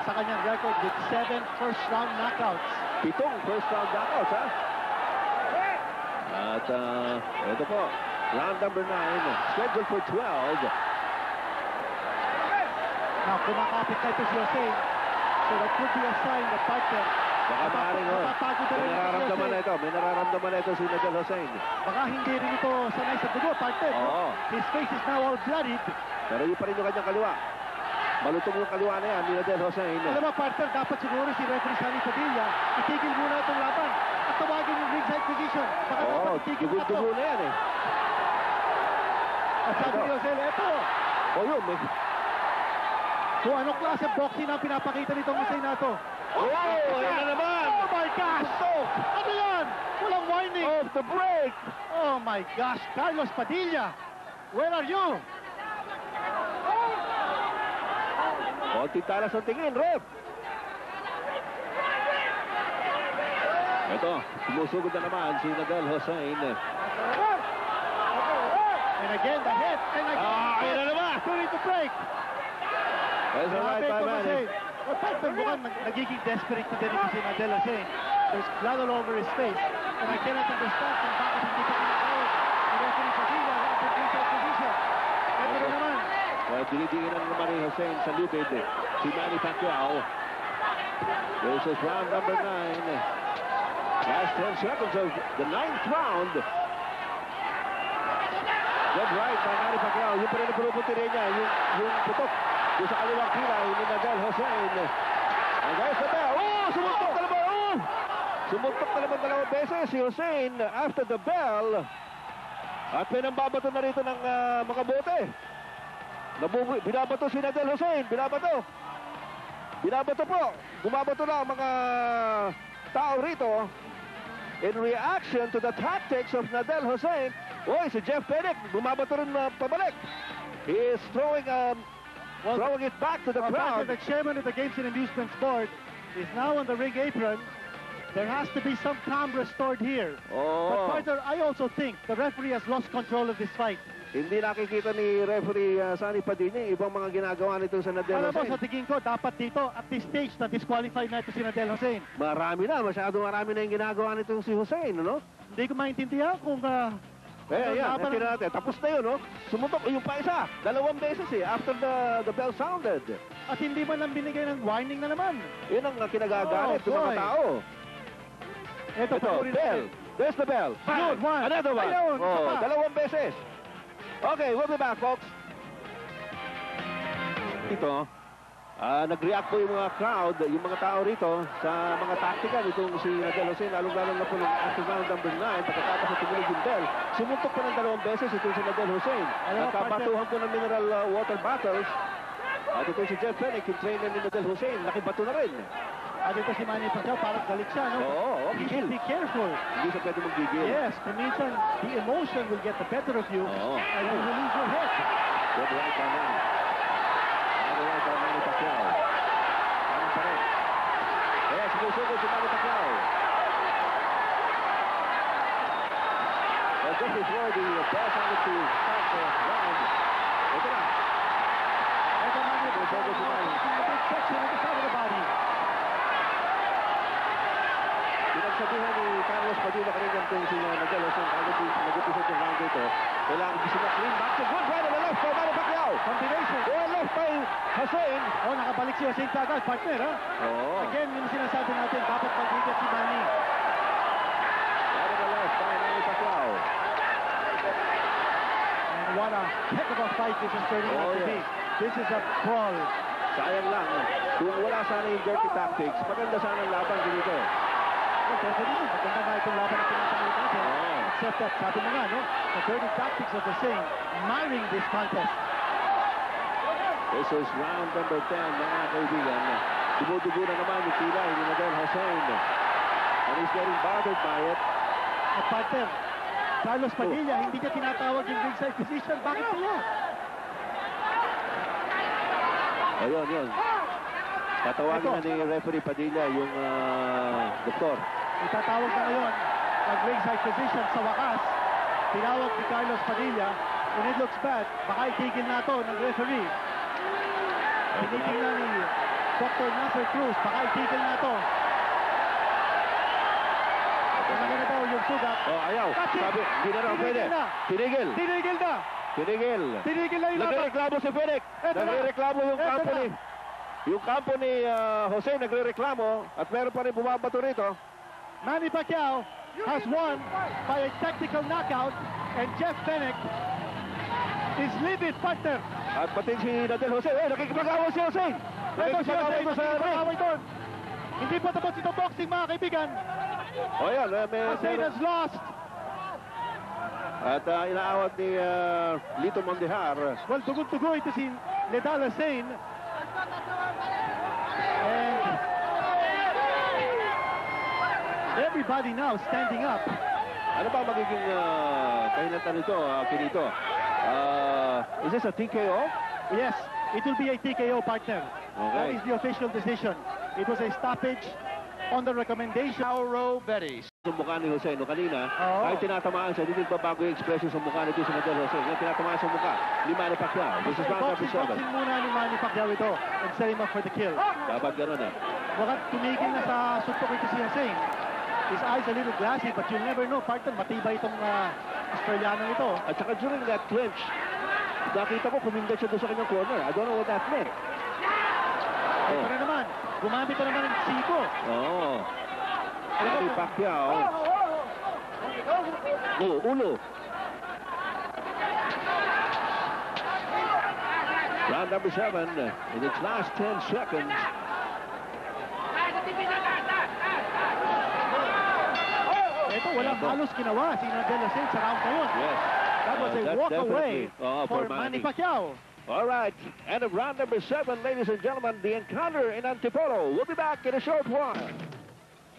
sa kanyang record with 7 first-round knockouts. 7 first-round knockouts, ha? At ito po, round number 9, scheduled for 12. Now, kumakapit na ito si Hussein. So that could be a sign that partner. Baka maaaring Napapagod na may rin ito si nararamdaman na Hussein. ito. May nararamdaman na ito si Miguel Hussein. Baka hindi rin ito sanay sa dugo, partner. Oo. His face is now all bloodied. Pero yun pa rin yung kanyang kaliwa. Malutong yung kaliwa na yan ni Miguel Hussein. Alam mo, partner, dapat siguro si referee Sunny Padilla itigil muna itong laban at tawagin yung ringside position. Baka Oo, dapat itigil na ito. dugo na yan eh. At sabi ni Hussein, eto, O yun, may... kung anong klase boxing ang pinapakita nitong Hussein na ito. Oh, ayan na naman! Oh my gosh! Ano yan? Walang warning! Off the break! Oh my gosh, Carlos Padilla! Where are you? Konting talas ang tingin, ref! Ito, sumusugod na naman si Miguel Hussein. And again, the hit! And again, Ayan na naman! during the break! That's a right by Manny. Well, partner, mukhang nagiging desperate na din ito si Miguel Hussein. There's blood all over his face. And I cannot understand kung bakit hindi pa pinatawag ni referee Padilla at the ringside position. Ito na naman. Well, dinidiinan naman ni Hussein sa lubid si Manny Pacquiao. This is round number 9. Last 10 seconds of the 9th round. Good right by Manny Pacquiao. Yung pa rin ang pinupunti rin niya. Yung putok doon sa kaliwang kilay ni Miguel Hussein. And there's the bell. Oh! Sumuntok na naman! Oh! Sumuntok na naman dalawang beses si Hussein after the bell. At pinambabato na rito ng mga bote. Binabato si Miguel Hussein. Binabato. Binabato po. Bumabato na ang mga tao rito. In reaction to the tactics of Miguel Hussein. Oy, si Jeff Penick, bumabato rin pabalik. He is throwing it back to the crowd. The chairman of the Games and Amusements Board is now on the ring apron. There has to be some calm restored here. But Oh, partner, I also think the referee has lost control of this fight. hindi nakikita ni referee Sunny Padilla yung ibang mga ginagawa nito sa Miguel Alam mo, Hussein. sa tingin ko, dapat dito, at this stage, na-disqualify na ito si Miguel Hussein. Marami na, masyado marami na yung ginagawa nito si Hussein, no? Hindi ko maintindihan kung Yan, laban- natin natin. Tapos na yun, no? Sumuntok yung pa isa. 2 beses after the bell sounded. at hindi man lang binigay ng warning na naman. Yun ang kinagagalit ng mga boy. tao. Ito, Ito, patuloy bell. natin. There's the bell. Yun, one. Another one. Ayun, isa pa. 2 beses. Okay, we'll be back, folks. Ito, Nag-react po yung mga crowd, yung mga tao rito sa mga taktika nitong si Nadal Hussein, lalong-lalo na po ng after round number 9, pagkatapos na tumulig yung bell. Sumuntok po ng 2 beses itong si Nadal Hussein. Nagkabatuhan po ng mineral water bottles. At ito si Jeff Fenech, yung trainer ni Nadal Hussein, nakibato na rin. At ito si Manny Pacquiao, parang galit siya, no? Oo, You gigil. should be careful. Hindi siya pwede mag-gigil. Yes, kuminsan, the emotion will get the better of you, Oo. and you will lose your head. Good right by Manny. Good right by Manny Pacquiao. Parang pa rin. Kaya sinusugo si Manny Pacquiao. Well, just before the bell sounded to start the round. Ito na. Ito Manny Pacquiao, Sinusugo si Manny. a big section on the side of the body. Pinagsabihan ni Carlos Padilla kanina kung si Nadal Hussein nag-upisot yung round dito. Kailangan gusto na clean back to good right on the left by Manny Pacquiao. Combination. Well left by Hussein. Oh, nakabalik si Hussein kagad, partner, ha? Oo. Again, yung sinasabi natin, dapat mag-ingat si Manny. Right on the left by Manny Pacquiao. And what a heck of a fight this is turning out to be. yes. This is a brawl. Sayang lang. Kung wala sana yung dirty tactics, maganda sana ang laban dito. Well, definitely, maganda nga itong laban na pinagsasabi natin. Oo. Except that, sabi mo nga, no? The dirty tactics of the same, marring this contest. This is round number 10, mga kaibigan. Dumudugo na naman yung tila ni Nadal Hussein. And he's getting bothered by it. At partner, Carlos Padilla, hindi niya tinatawag yung ringside position. Bakit niya? Ayun, yun. Tatawagin Ito. na ni referee Padilla yung doktor. Itatawag na ngayon ang ringside position sa wakas. Tinawag ni Carlos Padilla. When it looks bad, baka itigil na ito ng referee. Tinitingnan ni Dr. Nasser Cruz, baka itigil na ito. Maganda daw yung sugat. Oh, ayaw. That's it. Sabi, hindi na raw pwede. Tinigil na. Tinigil. Tinigil na! Tinigil. Tinigil na yung laban. Nagre-reklamo si Fenech. Eto na. Nagre-reklamo yung Eto kampo na. ni... Yung kampo ni Jose nagre-reklamo at meron pa rin bumabato rito. Manny Pacquiao has won by a technical knockout, and Jeff Fenech is livid, partner. At pati si Nadal Hussein. Nakikipag-away si Jose. Ito si Jose, Nakikipag-away sa ring. nakikipag-away doon. Hindi pa tapos ito boxing, mga kaibigan. O yan, Hussein has lost. At inaawat ni Lito Mondihar. Well, tugod-tugo ito si Nadal Hussein. And everybody now standing up. Ano ba magiging kahinatan nito, Pinito? Is this a TKO? Yes, it will be a TKO, partner. That Okay. is the official decision. It was a stoppage on the recommendation. Mauro Betty. Sa mukha ni Jose, no kanina, Oo. kahit tinatamaan siya, hindi nagbabago yung expression sa mukha nito si Nadal Hussein. Yung tinatamaan sa mukha ni Manny Pacquiao. This is round number 7. Boxing muna ni Manny Pacquiao ito and set him up for the kill. Dapat ganun eh. Baka tumigil na sa suntok ito si Hussein. His eyes a little glassy, but you'll never know, partner. Matibay itong Australiano ito. At saka during that clinch, nakita ko kumindat siya doon sa kanyang corner. I don't know what that meant. Ito na naman. Gumamit na naman ng siko. Oo. Manny Pacquiao. Ulo. Round number 7 in its last 10 seconds. Ito, walang halos ginawa si Nadal Hussein sa round na yun. Yes. That was a That's walk away definitely, for Manny Pacquiao. All right, and of round number 7, ladies and gentlemen, the encounter in Antipolo. We'll be back in a short while.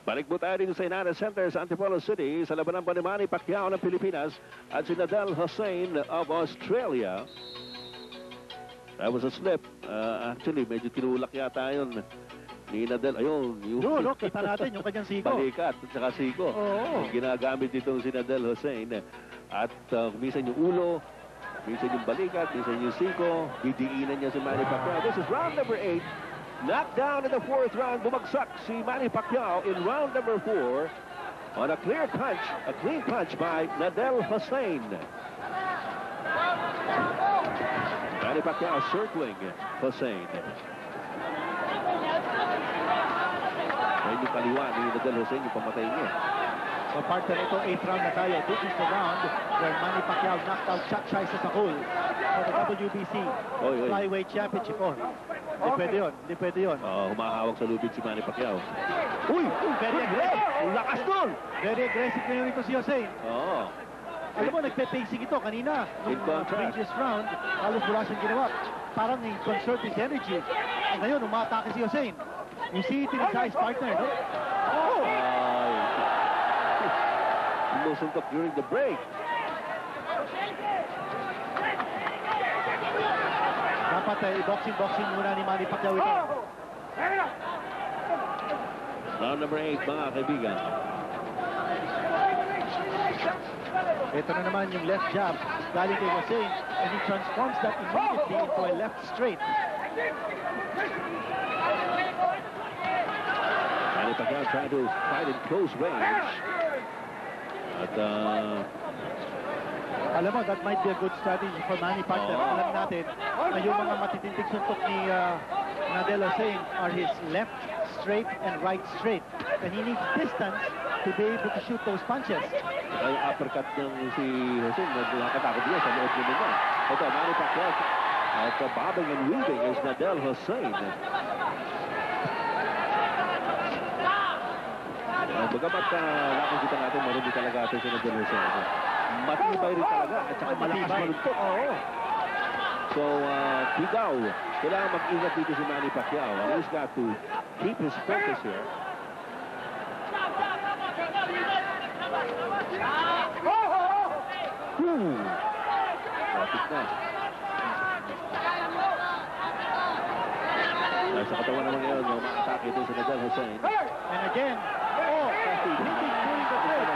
Balik po tayo dito sa United Center sa Antipolo City sa labanan pa ni Manny Pacquiao ng Pilipinas at si Nadal Hussein of Australia. That was a slip. Actually, medyo tinulak yata yun ni Nadal. Ayun, Yun, no? Kita natin yung kanyang siko. balikat at saka siko. Oo. Ginagamit dito si Nadal Hussein. At minsan yung ulo, minsan yung balikat, minsan yung siko. Didiinan niya si Manny Pacquiao. This is round number 8. Knocked down in the 4th round. Bumagsak si Manny Pacquiao in round number 4 on a clear punch, a clean punch by Nadal Hussein. Manny Pacquiao circling Hussein. Medyo kaliwa ni Nadal Hussein yung pamatay niya. So, partner, ito 8th round na tayo. This is the round where Manny Pacquiao knocked out Chuck Chai Sakul for the WBC Oy. Flyweight Championship. Oh, Hindi pwede yun. Hindi pwede yun. Humahawak sa lubid si Manny Pacquiao. Uy! Very aggressive. Ang lakas doon! Very aggressive ngayon ito si Hossein. Oo. Alam mo, nagpe-pacing ito kanina. In Nung contrast. previous round, halos wala siyang ginawa. Parang i-conserve his energy. At ngayon, umatake si Hossein. You see it in his eyes, partner, no? Oh! Sumusuntok during the break. Dapat i-boxing muna ni Manny Pacquiao ito. Round number 8, mga kaibigan. Ito na naman yung left jab galing kay Hossein, and he transforms that immediately into a left straight. Manny Pacquiao trying to fight in close range. At Alam mo, that might be a good strategy for Manny Pacquiao. Oo. Alam natin na yung mga matitinding suntok ni Nadel Hossein are his left straight and right straight. And he needs distance to be able to shoot those punches. ay uppercut ng si Hossein, nakatakot niya sa loob niya. Ito, Manny Pacquiao at bobbing and weaving is Nadel Hossein. Bagamat nakikita natin, marami talaga ito si Nadel Hossein. Matibay rin talaga at saka malakas maluntok. Oo. So, Tigaw, kailangan mag-ingat dito si Manny Pacquiao. He's got to keep his focus here. Lapit na. Sa katawan naman ngayon, makatake ito si Nadel Hossein. And again, leading during the break.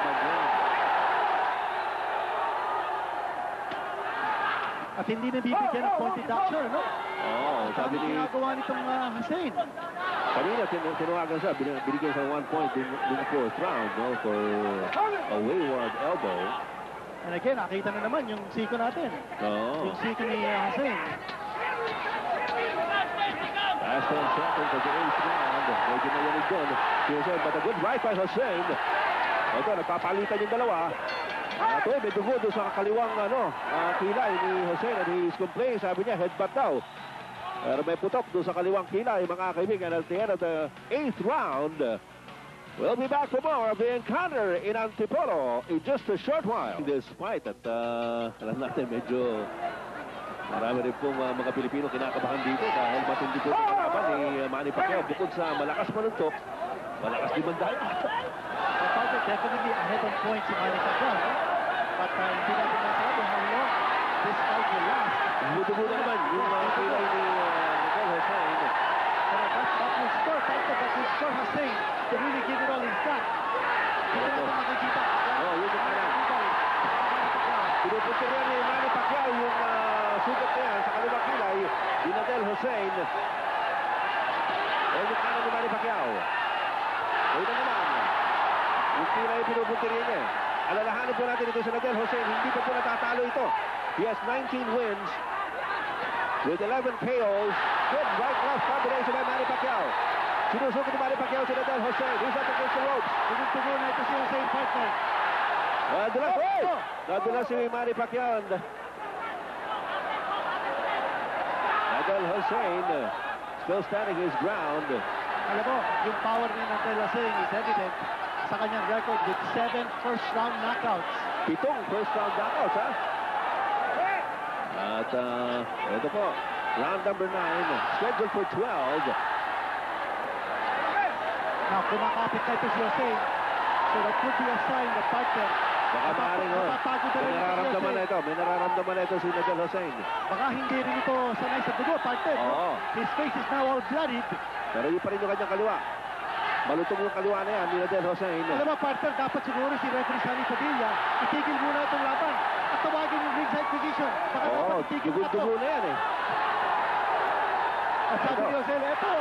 At hindi na bibigyan ng pointed action, no? Sabi Ang ni... ginagawa nitong Hossein. Kanina, tinuwagan siya, binigyan siya 1 point in the 4th round, no, for a wayward elbow. And again, nakita na naman yung siko natin. Oo. Yung siko ni Hossein. Last 10 seconds of the 8th round. Medyo nayanig doon. Hossein, but a good right by Hossein. Ito, nagpapalitan yung dalawa. Ito, may dugo doon sa kaliwang kilay ni Hossein, and he's complaining. Sabi niya, headbutt daw. Pero may putok doon sa kaliwang kilay, mga kaibigan. At the end of the 8th round, we'll be back for more of the encounter in Antipolo in just a short while. This fight at alam natin, medyo marami rin pong mga Pilipino kinakabahan dito dahil matindi po ang kalaban ni Manny Pacquiao. Bukod sa malakas manuntok, malakas din mandaya. Pacquiao definitely ahead on points si Manny Pacquiao. But hindi natin masabi how long this fight will last. Budugo na naman yung kilay ni Nadel Hossein. That will score, Pacquiao, that will score Hossein to really give it all he's got. Hindi natin makikita. Yun yung kanan. Pinupunta rin ni Manny Pacquiao yung sugat na yan sa kaliwang kilay ni Nadel Hossein. Yung kanan ni Manny Pacquiao. Ito naman. Yung kilay pinupunta rin niya. Alalahanin po natin ito sa Nadel Hossein. Hindi pa po natatalo ito. He has 19 wins with 11 KOs. Good right-left combination by Manny Pacquiao. Sinusuko ni Manny Pacquiao si Nadel Hossein. He's up against the ropes. Tugon na ito si Hossein, partner. Nadulas si Manny Pacquiao. Nadel Hossein still standing his ground. Alam mo, yung power ni Nadel Hossein is evident sa kanyang record with 7 first-round knockouts. 7 first-round knockouts, ha? At ito po, round number 9, scheduled for 12. Now, kumakapit na ito si Hossein. So that could be a sign that partner. Baka maaaring Napapagod na may rin ito si nararamdaman na Hossein. ito. May nararamdaman na ito si Nadel Hossein. Baka hindi rin ito sanay sa dugo, partner. Oo. His face is now all bloodied. Pero yun pa rin yung kanyang kaliwa. Malutong yung kaliwa na yan ni Nadel Hossein. Alam mo, partner, dapat siguro si referee Sunny Padilla itigil muna itong laban at tawagin yung ringside position. Baka Oo, dapat itigil na ito. dugo na yan eh. At sabi ni Hossein, eto.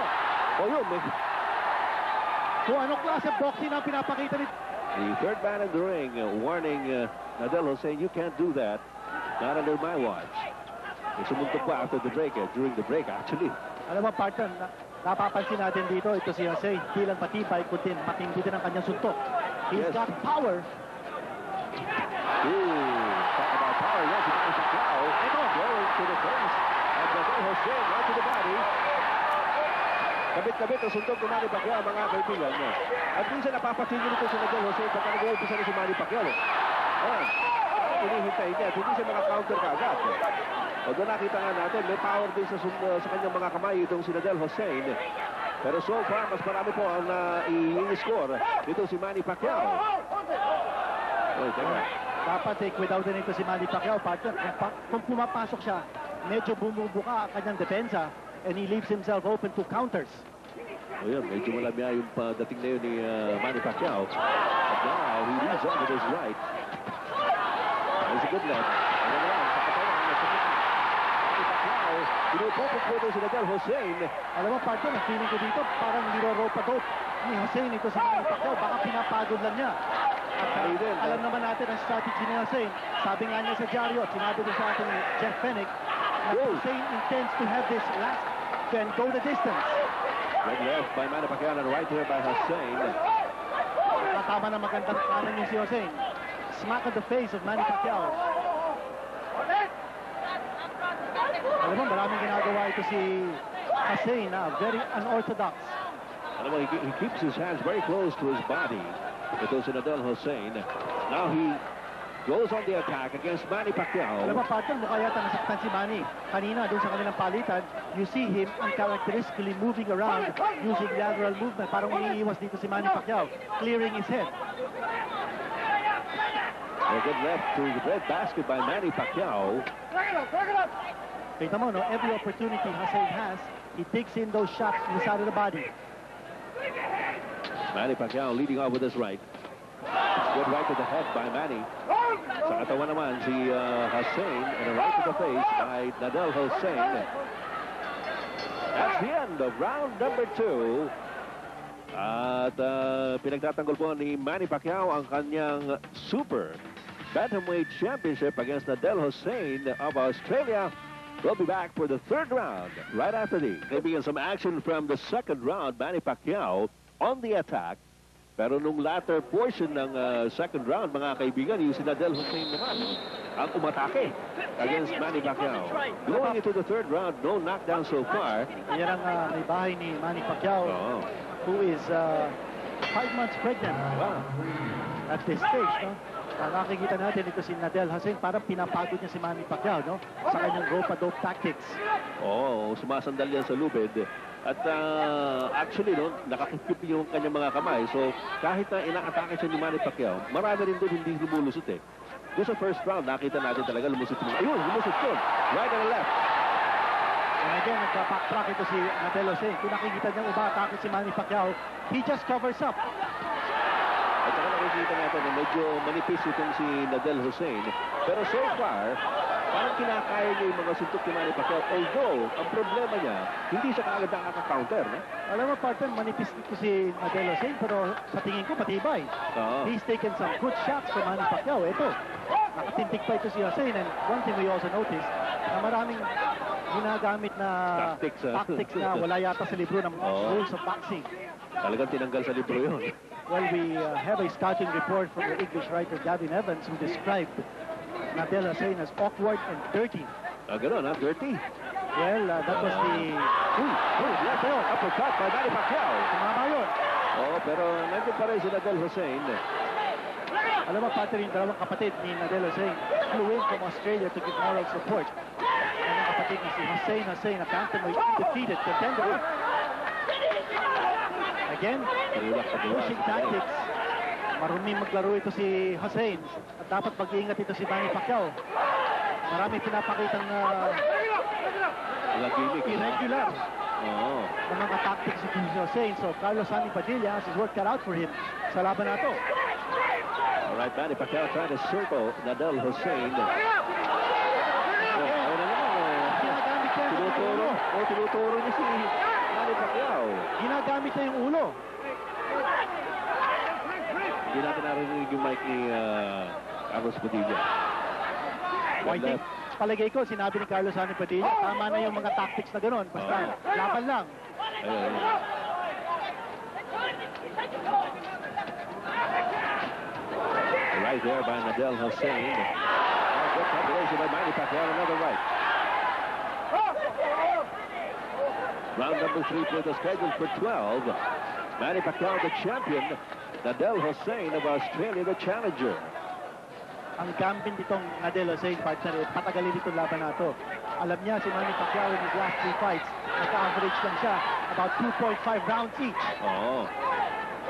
O yun, may... So anong klase boxing ang pinapakita nito? The third man in the ring warning Nadel Hossein, you can't do that. Not under my watch. Sumuntok pa after the break, during the break actually. Alam mo, partner, napapansin natin dito, ito si Hossein, di lang matibay, kundi matindi din ang kanyang suntok. He's Yes. got power. Ooh, talk about power. Yes, he managed to throw. Going to the face. And Nadel Hossein right to the body. Kabit-kabit ang suntok ni Manny Pacquiao, mga kaibigan. At minsan napapatigil ito si Nadal Jose pagka nag-uumpisa na si Manny Pacquiao. Ayan. Hinihintay niya. Hindi siya maka-counter kaagad. Although nakita nga natin, may power din sa kanyang mga kamay itong si Nadal Hussein. Pero so far, mas marami po ang i-score dito si Manny Pacquiao. Oy, teka. Dapat without din ito si Manny Pacquiao, partner. Kung pumapasok siya, medyo bumubuka ang kanyang depensa and he leaves himself open to counters. O yan, medyo malamya yung dating na yun ni Manny Pacquiao. But now, he leads on with his right. There's a good left. Ano na lang, sa katawan. Manny Pacquiao, pinupupok po ito si Nadal Hussein. Alam mo, partner, ang feeling ko dito, parang niro-rope-a-dope ni Hussein ito si Manny Pacquiao. Baka pinapagod lang niya. At alam naman natin ang strategy ni Hussein. Sabi nga niya sa dyaryo at sinabi din sa atin ni Jeff Fennick na Hussein intends to have this last and go the distance. Good left by Manny Pacquiao and right here by Hussein. Tama na magandang kanan niya si Hussein. Smack on the face of Manny Pacquiao. Alam mo, maraming ginagawa ito si Hussein na very unorthodox. Alam mo, he keeps his hands very close to his body. Ito si Nadal Hussein. Now he goes on the attack against Manny Pacquiao. Alam mo, partner, mukha yata nasaktan si Manny. Kanina, doon sa kanilang palitan, you see him uncharacteristically moving around using lateral movement. Parang iniiwas dito si Manny Pacquiao, clearing his head. A good left to the red basket by Manny Pacquiao. Kita mo, no? Every opportunity Hussein has, he takes in those shots to the side of the body. Manny Pacquiao leading off with his right. Good right to the head by Manny. Sa katawan naman si Hussein and a right to the face by Nadal Hussein. That's the end of round number 2. At pinagtatanggol po ni Manny Pacquiao ang kanyang super bantamweight championship against Nadal Hussein of Australia. We'll be back for the third round right after these. Maybe some action from the second round. Manny Pacquiao on the attack. Pero nung latter portion ng second round, mga kaibigan, yung si Nadal Hussein naman ang umatake against Manny Pacquiao. Going into the third round, no knockdown so far. Yan ang may bahay ni Manny Pacquiao, who is 5 months pregnant. Wow. At this stage, no? Nakikita natin ito si Nadal Hussein, parang pinapagod niya si Manny Pacquiao, no? Sa kanyang rope-a-dope tactics. Oo, sumasandal yan sa lubid. At actually, no, nakakipip yung kanyang mga kamay. So, kahit na inaatake siya ni Manny Pacquiao, marami rin doon hindi lumulusot eh. Doon sa first round, nakita natin talaga lumusot yung... Ayun, lumusot yun. Right and left. And again, nagpa-backtrack ito si Nadal Hussein. Kung nakikita niyang umatake si Manny Pacquiao, he just covers up. At saka nakikita natin na medyo manipis itong si Nadal Hussein. Pero so far, parang kinakaya niya yung mga suntok ni Manny Pacquiao. Although, ang problema niya, hindi siya kaagad nakaka-counter. No? Alam mo, partner, manipis dito si Nadal Hussein, pero sa tingin ko, matibay. He's taken some good shots from Manny Pacquiao. Ito, nakatintig pa ito si Hussein. And one thing we also noticed, na maraming ginagamit na tactics na wala yata sa libro ng rules of boxing. Talagang tinanggal sa libro yun. Well, we have a scouting report from the English writer Gavin Evans who described Nadal Hussein as awkward and dirty. Gano'n, dirty? Well, that was the... Uppercut by Manny Pacquiao. Tumama yun. Oo, pero nandun pa rin si Nadal Hussein. Alam mo, partner, yung dalawang kapatid ni Nadal Hussein flew in from Australia to give moral support. Ang kapatid ni si Hussein, a bantamweight undefeated contender. Again, pushing tactics. Marunong maglaro ito si Hussein. At dapat mag-iingat ito si Manny Pacquiao. Marami pinapakitang irregular na mga tactics si Hussein. So, Carlos Sonny Padilla has his work cut out for him sa laban na ito. Alright, Manny Pacquiao trying to circle Nadal Hussein. Tinuturo niya si Manny Pacquiao. Ginagamit na yung ulo. Hindi natin narinig yung mic ni Carlos Padilla. I think, palagay ko, sinabi ni Carlos Sonny Padilla, tama na yung mga tactics na gano'n. Basta, laban lang. Ayun. Right there by Nadal Hussein. Good combination by Manny Pacquiao, another right. Round number 3 for the schedule for 12. Manny Pacquiao, the champion. Nadal Hussein of Australia, the challenger. Ang gambit nitong Nadal Hussein, partner, patagalin itong laban na ito. Alam niya si Manny Pacquiao in his last 3 fights, naka-average lang siya about 2.5 rounds each. Oo.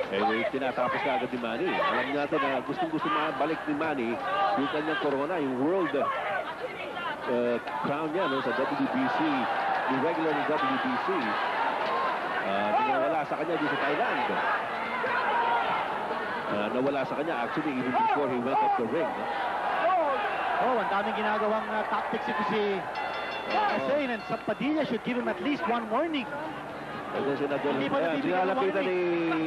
Eh, tinatapos na agad ni Manny. Alam natin na gustong-gusto balik ni Manny yung kanyang corona, yung world crown niya no, sa WBC, yung regular ng WBC. Nawala sa kanya dito sa Thailand. Nawala sa kanya actually even before he went up the ring. Oh, ang daming ginagawang tactics ito si Hussein, and sa Padilla should give him at least one warning. Hindi pa nabibigyan ng Sinalapitan ni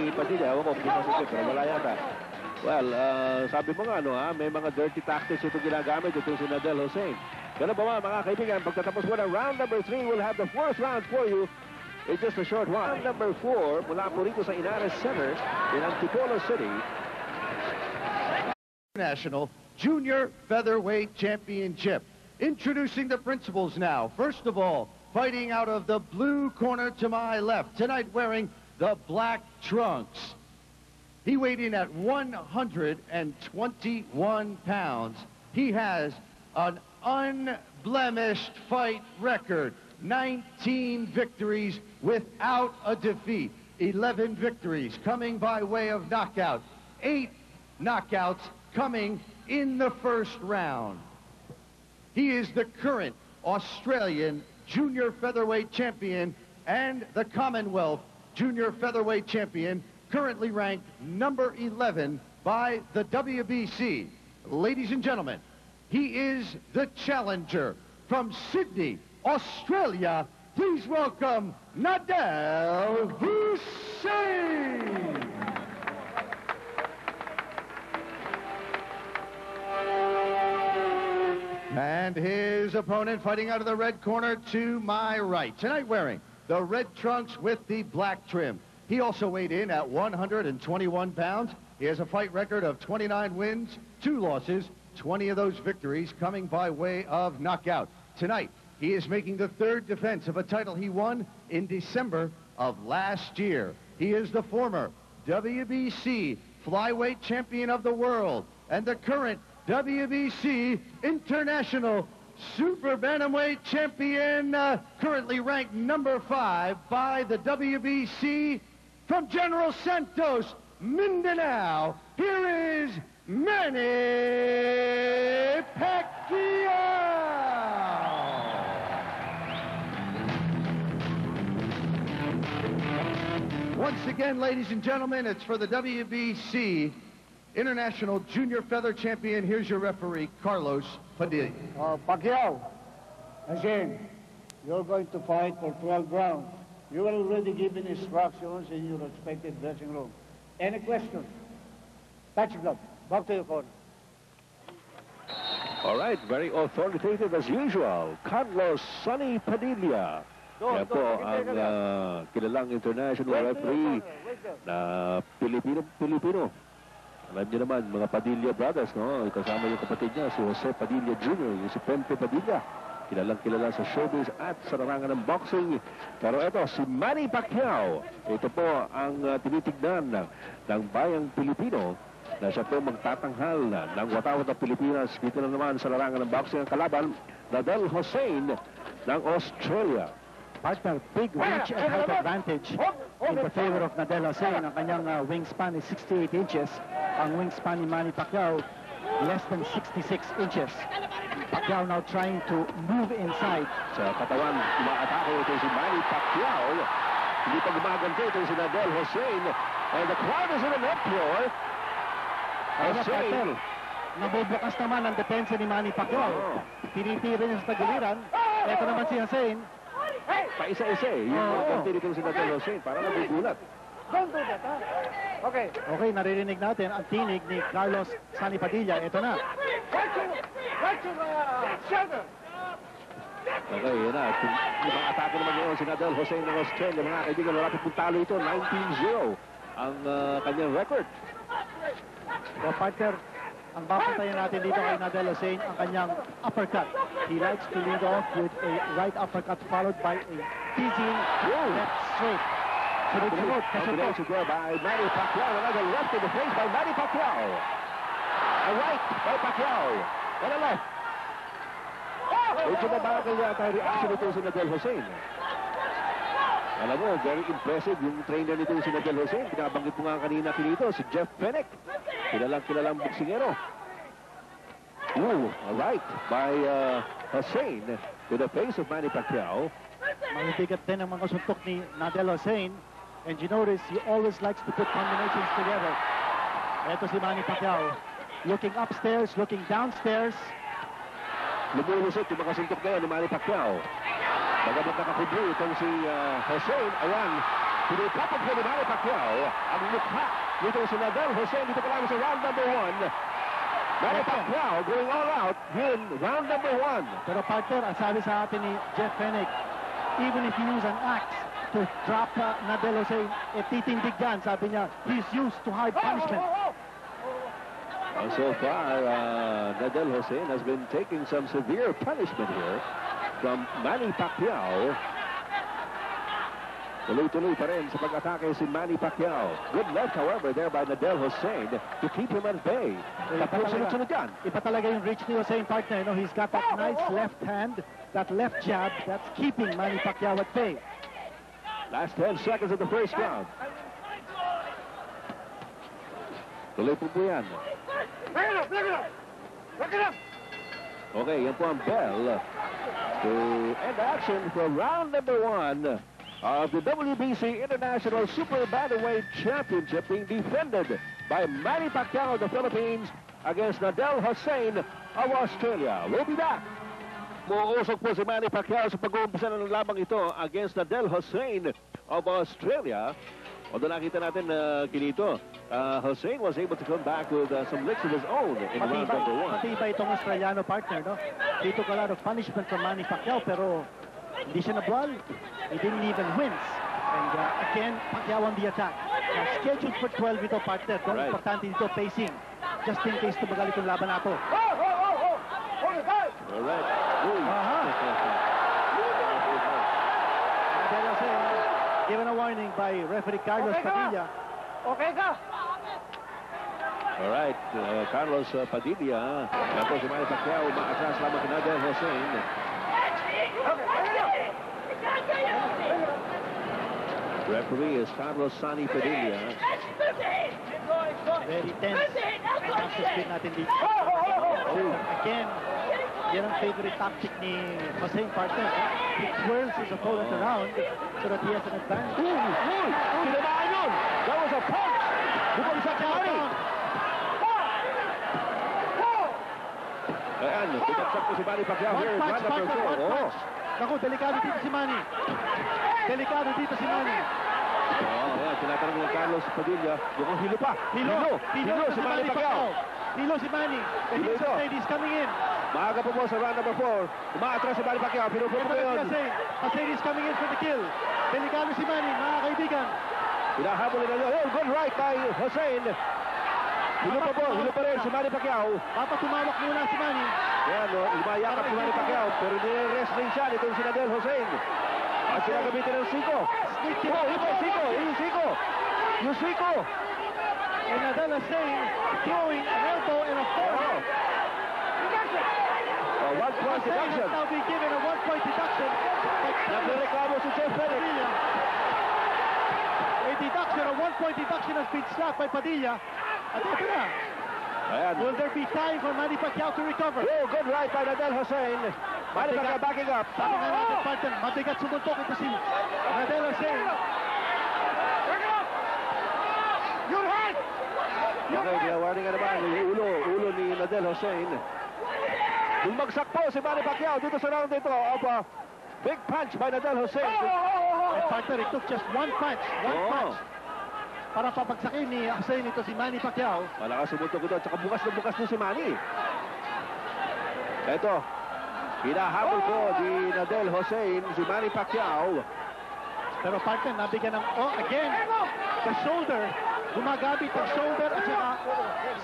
Padilla. Ewan ko, hindi masukit, pero wala yata. Well, sabi mo nga, may mga dirty tactics ito ginagamit ito si Nadal Hussein. Ganun ba mga kaibigan, pagkatapos mo ng round number 3, we'll have the 4th round for you in just a short while. Round number 4, mula po rito sa Inares Center in Antipolo City. National Junior Featherweight Championship. Introducing the principals now. First of all, fighting out of the blue corner to my left, tonight wearing the black trunks. He weighed in at 121 pounds. He has an unblemished fight record. 19 victories without a defeat. 11 victories coming by way of knockout. 8 knockouts coming in the first round. He is the current Australian Junior Featherweight Champion and the Commonwealth Junior Featherweight Champion, currently ranked number 11 by the WBC. Ladies and gentlemen, he is the challenger from Sydney, Australia. Please welcome Nadal Hussein. And his opponent fighting out of the red corner to my right. Tonight wearing the red trunks with the black trim. He also weighed in at 121 pounds. He has a fight record of 29 wins, 2 losses, 20 of those victories coming by way of knockout. Tonight, he is making the 3rd defense of a title he won in December of last year. He is the former WBC flyweight champion of the world and the current WBC International Super Bantamweight Champion, currently ranked number 5 by the WBC. From General Santos, Mindanao, here is Manny Pacquiao. Once again, ladies and gentlemen, it's for the WBC International Junior Feather Champion. Here's your referee, Carlos Padilla. Pacquiao, again, you're going to fight for 12 rounds. You were already given instructions in your respective dressing room. Any questions? Touch glove. Back to your corner. All right, very authoritative as usual. Carlos Sonny Padilla. Yan po ang kilalang international referee na Pilipino. Alam niyo naman, mga Padilla brothers, no? Kasama yung kapatid niya, si Jose Padilla Jr., yung si Pempe Padilla. Kilalang-kilala sa showbiz at sa larangan ng boxing. Pero ito, si Manny Pacquiao. Ito po ang tinitignan ng bayang Pilipino na siya po magtatanghal ng watawat ng Pilipinas. Dito na naman sa larangan ng boxing ang kalaban, Nadal Hussein ng Australia. Partner, big reach and height advantage in the favor of Nadal Hussein. Ang kanyang wingspan is 68 inches. Ang wingspan ni Manny Pacquiao, less than 66 inches. Pacquiao now trying to move inside. Sa katawan, umaatake ito si Manny Pacquiao. Hindi pa gumaganti ito si Nadal Hussein. And the crowd is in an uproar. Hussein. Nabubukas naman ang depensa ni Manny Pacquiao. Tinitira niya sa tagiliran. Ito naman si Hussein. Paisa-isa eh. Yung ganti dito si Nadal Hussein. Parang nagugulat. Don't do that, huh? Okay. Okay, naririnig natin ang tinig ni Carlos Sonny Padilla. Ito na. Right to the shoulder. Okay, yun na. Yung mga atake naman ngayon si Nadal Hussein ng Australia. Mga kaibigan, wala pong talo ito. 19-0 ang kanyang record. So, partner, ang babantayan natin dito kay Nadal Hussein, ang kanyang uppercut. He likes to lead off with a right uppercut followed by a teasing left straight. Sunod-sunod, kasunod. Combination there by Manny Pacquiao. Another left in the face by Manny Pacquiao. A right by Pacquiao. And a left. Medyo mabagal yata ang reaction nito si Nadal Hussein. Alam mo, very impressive yung trainer nito si Nadal Hussein. Pinabanggit mo nga kanina kinito, si Jeff Fenech. Kilalang boksingero. Ooh, a right by Hussein to the face of Manny Pacquiao. Mabibigat din ang mga suntok ni Nadal Hussein. And you notice, he always likes to put combinations together. Ito si Manny Pacquiao. Looking upstairs, looking downstairs. Lumulusot yung mga suntok na yan ni Manny Pacquiao. Bagamat nakakubli itong si Hussein. Ayan, pinipapag po ni Manny Pacquiao ang mukha nito si Nadal Hussein. Dito pa lang sa round number 1. Manny Pacquiao going all out in round number 1. Pero partner, ang sabi sa atin ni Jeff Fenech, even if you use an axe to drop Nadal Hussein, titindig yan. Sabi niya, he's used to hard punishment. So far, Nadal Hussein has been taking some severe punishment here from Manny Pacquiao. Tuloy-tuloy pa rin sa pag-atake si Manny Pacquiao. Good left, however, there by Nadal Hussein to keep him at bay. Tapos sunod-sunod yan. Iba talaga yung reach ni Hussein, partner. You know, he's got that nice left hand, that left jab, that's keeping Manny Pacquiao at bay. Last 10 seconds of the first round. Tuloy po yan. Okay, yan po ang bell to end action for round number 1 of the WBC International Super Bantamweight Championship being defended by Manny Pacquiao of the Philippines against Nadal Hussein of Australia. We'll be back. Muusok po si Manny Pacquiao sa pag-uumpisa ng labang ito against Nadal Hussein of Australia. Although nakita natin na kinito, Hussein was able to come back with some licks of his own in round number 1. Matibay itong Australiano, partner, no? He took a lot of punishment from Manny Pacquiao, pero hindi siya nabuwal. He didn't even wins. And again, Pacquiao on the attack. Now, scheduled for 12 ito, partner. Very importante dito, pacing. Just in case tumagal itong laban nato. All right. Given a warning by referee Carlos Padilla. Okay ka? All right, Carlos Padilla. Tapos si Manny Pacquiao, umaatras lamang kay Nadal Hussein. Referee is Carlos Sonny Padilla. Very tense. Ang speed natin dito. Again, yan ang favorite tactic ni Hussein, partner. He twirls his opponent around so that he has an advantage. Tinamaan yun! That was a punch! Bumagsak si Manny! Ayan, bumagsak po si Manny Pacquiao here in round number 4. Naku, delikado dito si Manny. Delikado dito si Manny. Ayan, tinatanong ni Carlos Padilla. Yung hilo pa. Hilo si Manny Pacquiao. Hilo si Manny. And he's coming in. Maaga po sa round number 4. Umaatras si Manny Pacquiao. Pinupupo ko yun. Hussein is coming in for the kill. Delikado si Manny, mga kaibigan. Hinahabol nila yun. Good right by Hussein. Hilo pa rin si Manny Pacquiao. Papatumawak muna si Manny. Yan, umayakap si Manny Pacquiao. Pero nire-rest rin siya nitong si Nadal Hussein. At sila gamitin ng siko. Yung siko. And Nadal Hussein throwing an elbow and a forearm. A 1-point deduction. Now be given a 1-point deduction. Nagreklamo si Jeff Fenech. A deduction, a 1-point deduction has been slapped by Padilla. At ito na. Ayan. Will there be time for Manny Pacquiao to recover? Oh, good right by Nadal Hussein. Manny Pacquiao backing up. Sabi nga natin, partner, mabigat sumuntok ito si Nadal Hussein. Okay, warning nga naman. Ulo ni Nadal Hussein. Bumagsak po si Manny Pacquiao dito sa round ito of big punch by Nadal Hussein. And partner, it took just one punch. One punch. Para papagsakin ni Hussein ito si Manny Pacquiao. Malakas sumuntok ito. At saka bukas na bukas din si Manny. Ito. Hinahabol po ni Nadal Hussein si Manny Pacquiao. Pero partner, nabigyan ng, again, the shoulder. Gumagabit ang shoulder at saka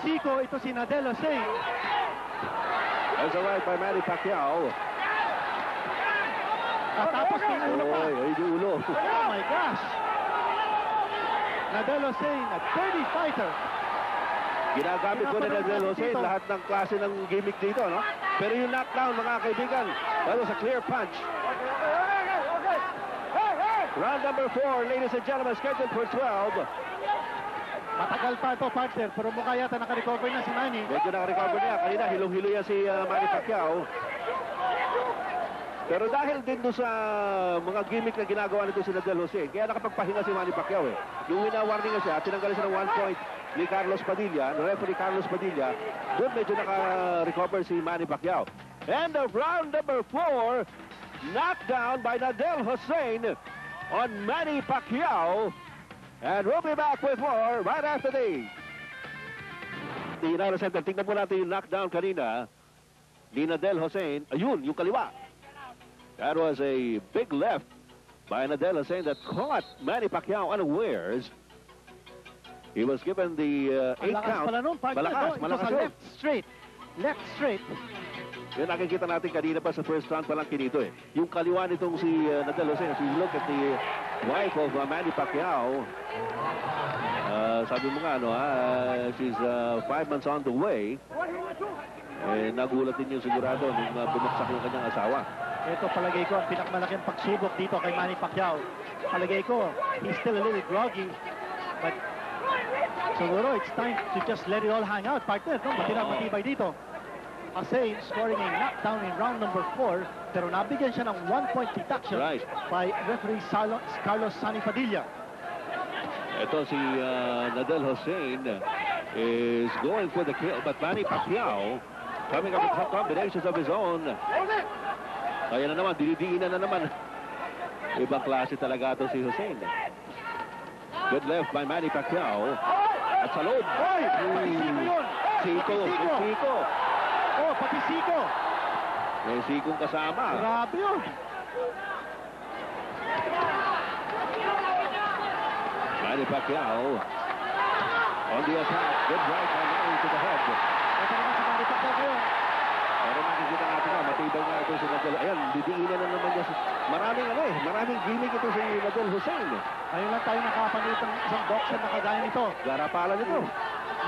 siko ito si Nadal Hussein. That's a right by Manny Pacquiao. At tapos may ulo pa. Oy, yung ulo. Oh my gosh! Nadal Hussein, a dirty fighter. Ginagamit ko na Nadal Hussein lahat ng klase ng gimmick dito, no? Pero yung knockdown, mga kaibigan, that was a clear punch. Round number 4, ladies and gentlemen, scheduled for 12. Matagal pa ito, partner, pero mukha yata naka-recover na si Manny. Medyo naka-recover niya. Kanina, hilong-hilo yan si Manny Pacquiao. Pero dahil din doon sa mga gimmick na ginagawa nito si Nadal Hussein, kaya nakapagpahinga si Manny Pacquiao eh. Yung wina-warning na siya, tinanggalan siya ng 1 point ni Carlos Padilla, ni referee Carlos Padilla, doon medyo naka-recover si Manny Pacquiao. And of round number 4, knockdown by Nadal Hussein on Manny Pacquiao. And we'll be back with more right after these. The United Center, tingnan po natin yung knockdown kanina ni Nadal Hussein. Ayun, yung kaliwa. That was a big left by Nadal Hussein that caught Manny Pacquiao unawares. He was given the 8 count. Pala nun, partner. Malakas, Ito malakas sa yun. left straight. Left straight. Yun nakikita natin kanina pa sa first round pa lang kinito eh. Yung kaliwa nitong si Nadal Hussein, if you look at the wife of Manny Pacquiao, sabi mo nga, she's 5 months on the way. Nagulat din yung sigurado nung bumagsak yung kanyang asawa. Ito palagay ko ang pinakamalaking pagsubok dito kay Manny Pacquiao. Palagay ko, he's still a little groggy. But siguro it's time to just let it all hang out, partner. No? Matibay dito. Hussein scoring a knockdown in round number 4, pero nabigyan siya ng 1-point deduction by referee Carlos Sonny Padilla. Ito si Nadal Hussein is going for the kill, but Manny Pacquiao coming up with some combinations of his own. Kaya na naman, dinidiinan na naman. Ibang klase talaga ito si Hussein. Good left by Manny Pacquiao. At sa loob. Siko. Oh, pati Siko. May Sikong kasama. Grabe yun. Manny Pacquiao on the attack. Good right by Manny to the head. Ito naman si Manny Pacquiao ngayon. Pero makikita natin nga, matibay nga ito si Nadal. Ayan, didiinan na naman niya. Maraming gimmick ito si Nadal Hussein. Ayun lang tayo nakapanood ng isang boxer na kagaya nito. Garapalan ito.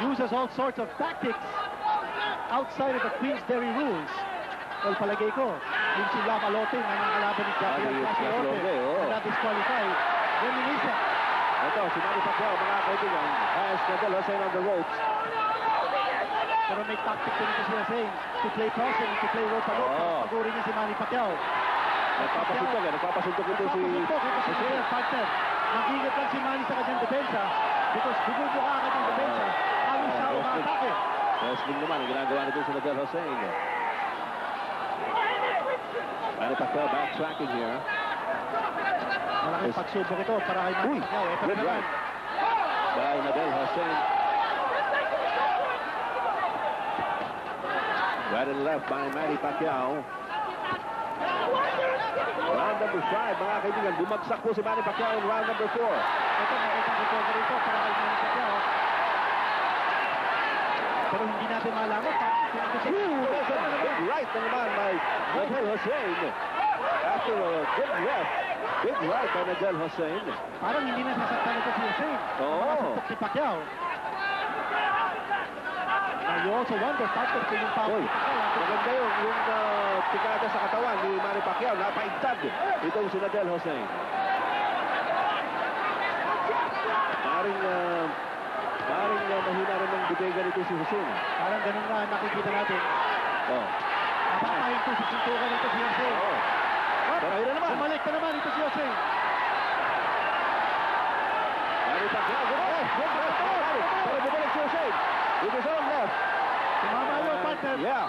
Uses all sorts of tactics outside of the Queensberry rules. Well, palagay ko, yung si Lamalote na nakalaban ni Gabriel Casilorte na disqualify. Reminisa. Ito, si Manny Pacquiao, mga kaibigan, has Nadal Hussein on the ropes. Pero may tactic din ito si Hussein to play crossing, to play rope a rope. Pagurin niya si Manny Pacquiao. Nagpapasuntok ito si Hussein. Partner, mag-ingat lang si Manny sa kanyang depensa because bumubuka agad ang depensa. Alis siya umatake. Wrestling naman, ang ginagawa nito si Nadal Hussein. Manny Pacquiao backtracking here. Malaking pagsubok ito para kay Manny Pacquiao. Ito Good naman. right by Nadal Hussein. Right and left by Manny Pacquiao. Round number 5, mga kaibigan. Bumagsak po si Manny Pacquiao in round number 4. Ito, nakitang recovery ito para kay Manny Pacquiao. Pero hindi natin malaman pa. Big right na naman by Nadal Hussein. After a good left, big right by Nadal Hussein. Parang hindi na sasaktan ito si Hussein. Makasuntok si Pacquiao. Now you also wonder, partner, kung yung power ni Pacquiao. Maganda yung pikada sa katawan ni Manny Pacquiao. Napaigtad itong si Nadal Hussein. Maring mahina rin ng butega nito si Hussein. Parang ganun nga nakikita natin. Napakain ito sa sintukan nito si Hussein. Pero ayun na naman. Bumalik na naman ito si Hussein. Manny Pacquiao. Good left. Pero bumalik si Hussein. With his own left. Tumama yun, partner. Yeah.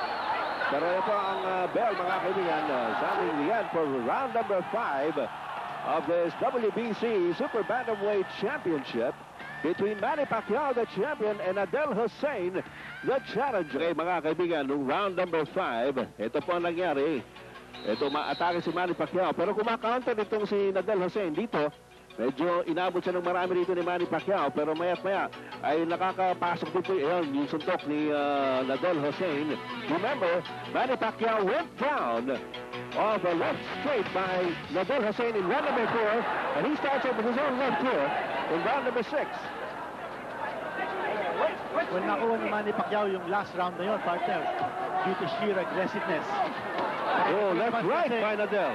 Pero ito ang bell, mga kaibigan. Sounding the end for round number 5 of this WBC Super Bantamweight Championship between Manny Pacquiao, the champion, and Nadal Hussein, the challenger. Okay, mga kaibigan, nung round number 5, ito po ang nangyari. Ito, maatake si Manny Pacquiao. Pero kumakaunter itong si Nadal Hussein dito. Medyo inabot siya ng marami rito ni Manny Pacquiao. Pero maya't maya ay nakakapasok dito yung suntok ni Nadal Hussein. Remember, Manny Pacquiao went down of a left straight by Nadel Hussein in round number 4, and he starts off with his own left here in round number 6. Well, nakuha ni Manny Pacquiao yung last round na yun, partner, due to sheer aggressiveness. Oh, left right by Nadel.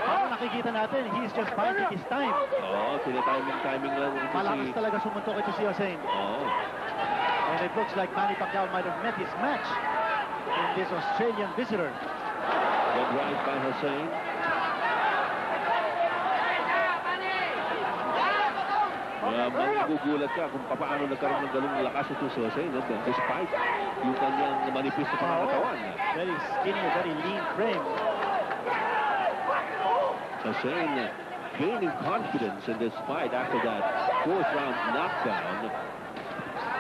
Parang nakikita natin, he's just biding his time. Oh, timing lang ito Malakas si... talaga sumuntok ito si Hussein. Oh. And it looks like Manny Pacquiao might have met his match in this Australian visitor. Good right by Hussein. Magugulat ka kung paano nagkaroon ng ganung lakas ito si Hussein, no? Despite yung kanyang manipis na pangatawan. Very skinny, very lean frame. Hussein gaining confidence in this fight after that 4th round knockdown.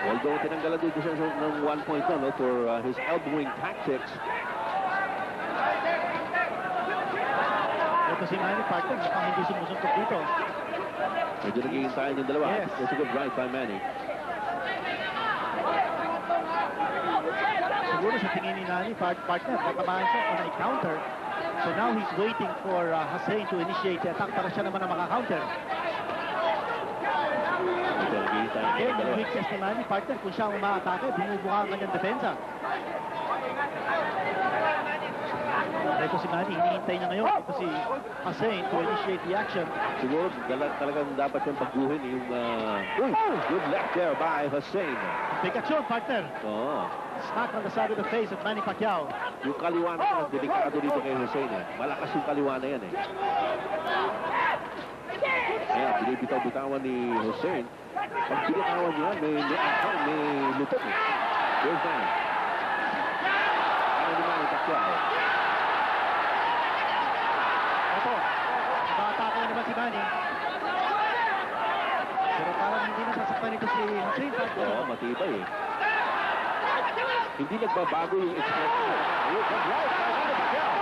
Although tinanggalan dito siya ng 1 point no, for his elbowing tactics. Ito si Manny, partner, mukhang hindi sumusuntok dito. Medyo nag-iintayin yung dalawa. Yes. That's a good right by Manny. Siguro sa tingin ni Manny, partner, natamaan siya kung na-counter. So now he's waiting for Hussein to initiate the attack para siya naman ang maka-counter. Ito, nag-iintayin Again, yung yung dalawa. weakness ni Manny, partner, kung siya ang umaatake, bumubuka ang kanyang depensa. Ito si Manny, hinihintay na ngayon. Ito si Hussein to initiate the action. Siguro talagang dapat yung pagguhin yung... good left there by Hussein. Big action, partner. Oo. Smack on the side of the face of Manny Pacquiao. Yung kaliwa na delikado dito kay Hussein eh. Malakas yung kaliwa na yan eh. Ayan, binibitaw-bitawan ni Hussein. Pag binitawan niya, may lutong eh. Here's Manny. Ano ni Manny Pacquiao? Ito, nag-atake na naman si Manny. Pero parang hindi na sasaktan ito si Hussein, partner. Oo, matibay eh. Hindi nagbabago yung expression. Good right by Manny Pacquiao.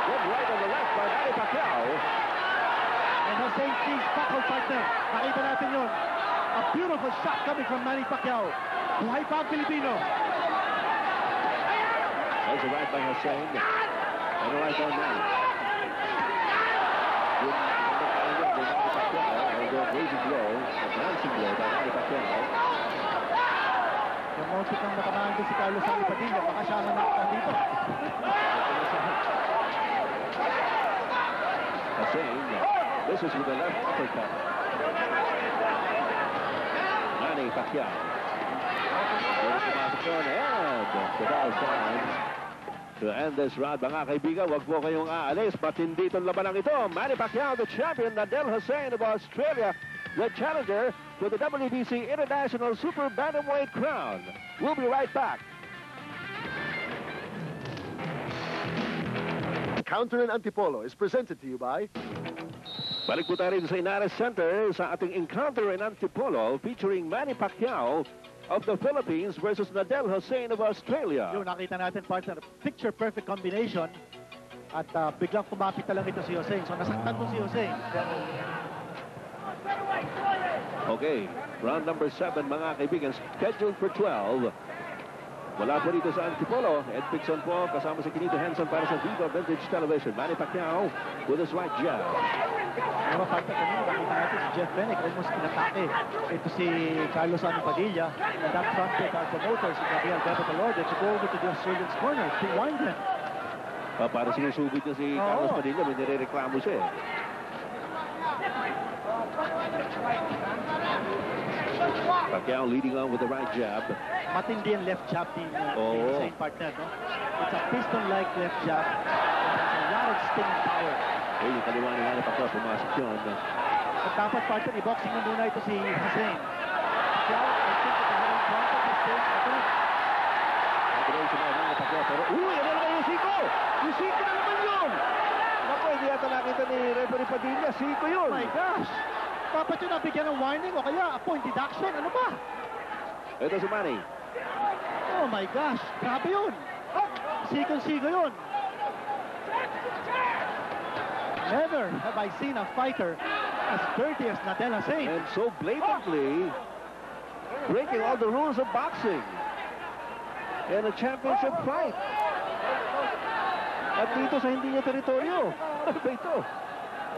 Good right on the left by Manny Pacquiao. And Hussein sees buckle, partner. Nakita natin yun. A beautiful shot coming from Manny Pacquiao. Buhay pa ang Pilipino. There's a right by Hussein. And a right by Manny. Good by Manny Pacquiao. Although raising blow, advancing blow by Manny Pacquiao. Yung muntik ang matamaan din si Carlos Sandy Padilla. Baka siya ang nakakita dito. Hussein, this is with the left uppercut. Manny Pacquiao. Pero pumasok yun, and Fidel signs to end this round. Mga kaibigan, wag po kayong aalis. Matindi itong labanang ito. Manny Pacquiao, the champion. Nadel Hussein of Australia, the challenger to the WBC International Super Bantamweight crown. We'll be right back. Counter and Antipolo is presented to you by... Balik po tayo rin sa Inares Center sa ating encounter in Antipolo featuring Manny Pacquiao of the Philippines versus Nadel Hussein of Australia. Yung nakita natin, partner, picture-perfect combination. At biglang kumapit na lang ito si Hussein. So nasaktan po si Hussein. Okay, round number 7, mga kaibigan, scheduled for 12. Wala po dito sa Antipolo. Ed Pixon po, kasama si Kinito Henson para sa Viva Vintage Television. Manny Pacquiao with his right jab. Pero partner, kanina nakita natin si Jeff Bennett almost kinatake. Ito si Carlos Sandy Padilla. And that front pick, our promoter, si Gabriel Bebe Talorde, to go over to the Australian's corner to wind him. Para sinusubit niya si Carlos Padilla, may nirereklamo siya eh. Pacquiao leading on with the right jab. Matindi ang left jab ni Hussein, partner, no? It's a piston-like left jab. It's a lot of stinging power. Eh, yung kaliwa ni Manny Pacquiao, pumasok yun. At dapat, partner, i-boxing mo muna ito si Hussein. Pacquiao, I think that the having contact is still happening. Nagkaroon si Manny Pacquiao, pero ano naman yung siko? Yung siko na naman yun! Naku, hindi yata nakita ni referee Padilla, siko yun! Oh my gosh! Dapat yun nabigyan ng warning o kaya a point deduction. Ano ba? Ito si Manny. Oh my gosh! Grabe yun! Sikong-sigo yun! Never have I seen a fighter as dirty as Nadel Hussein. And so blatantly breaking all the rules of boxing in a championship fight. At dito sa hindi niya teritoryo. Ano ba ito?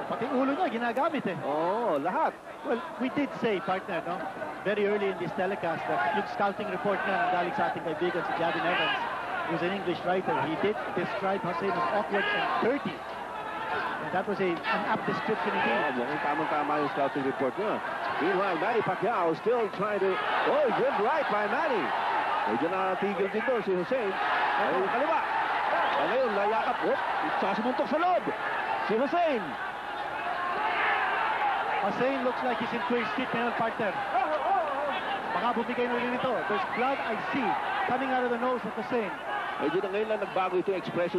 Pati ulo niya, ginagamit eh. Oo, lahat. Well, we did say, partner, no? Very early in this telecast that yung scouting report niya ng galing sa ating kaibigan si Gavin Evans, who's an English writer, he did describe Hussein as awkward and dirty. And that was an apt description Oh, indeed. mukhang tamang-tama yung scouting report niya. Meanwhile, Manny Pacquiao still trying to... Oh, good right by Manny. Medyo natigil dito si Hussein. Ay, kaliwa. At ngayon, layakap. Oh, sasimuntok sa loob. Si Hussein. Hussein looks like he's in clear street ngayon, partner. Baka bumigay na rin ito. There's blood I see coming out of the nose of Hussein. Medyo na ngayon lang nagbago ito yung expression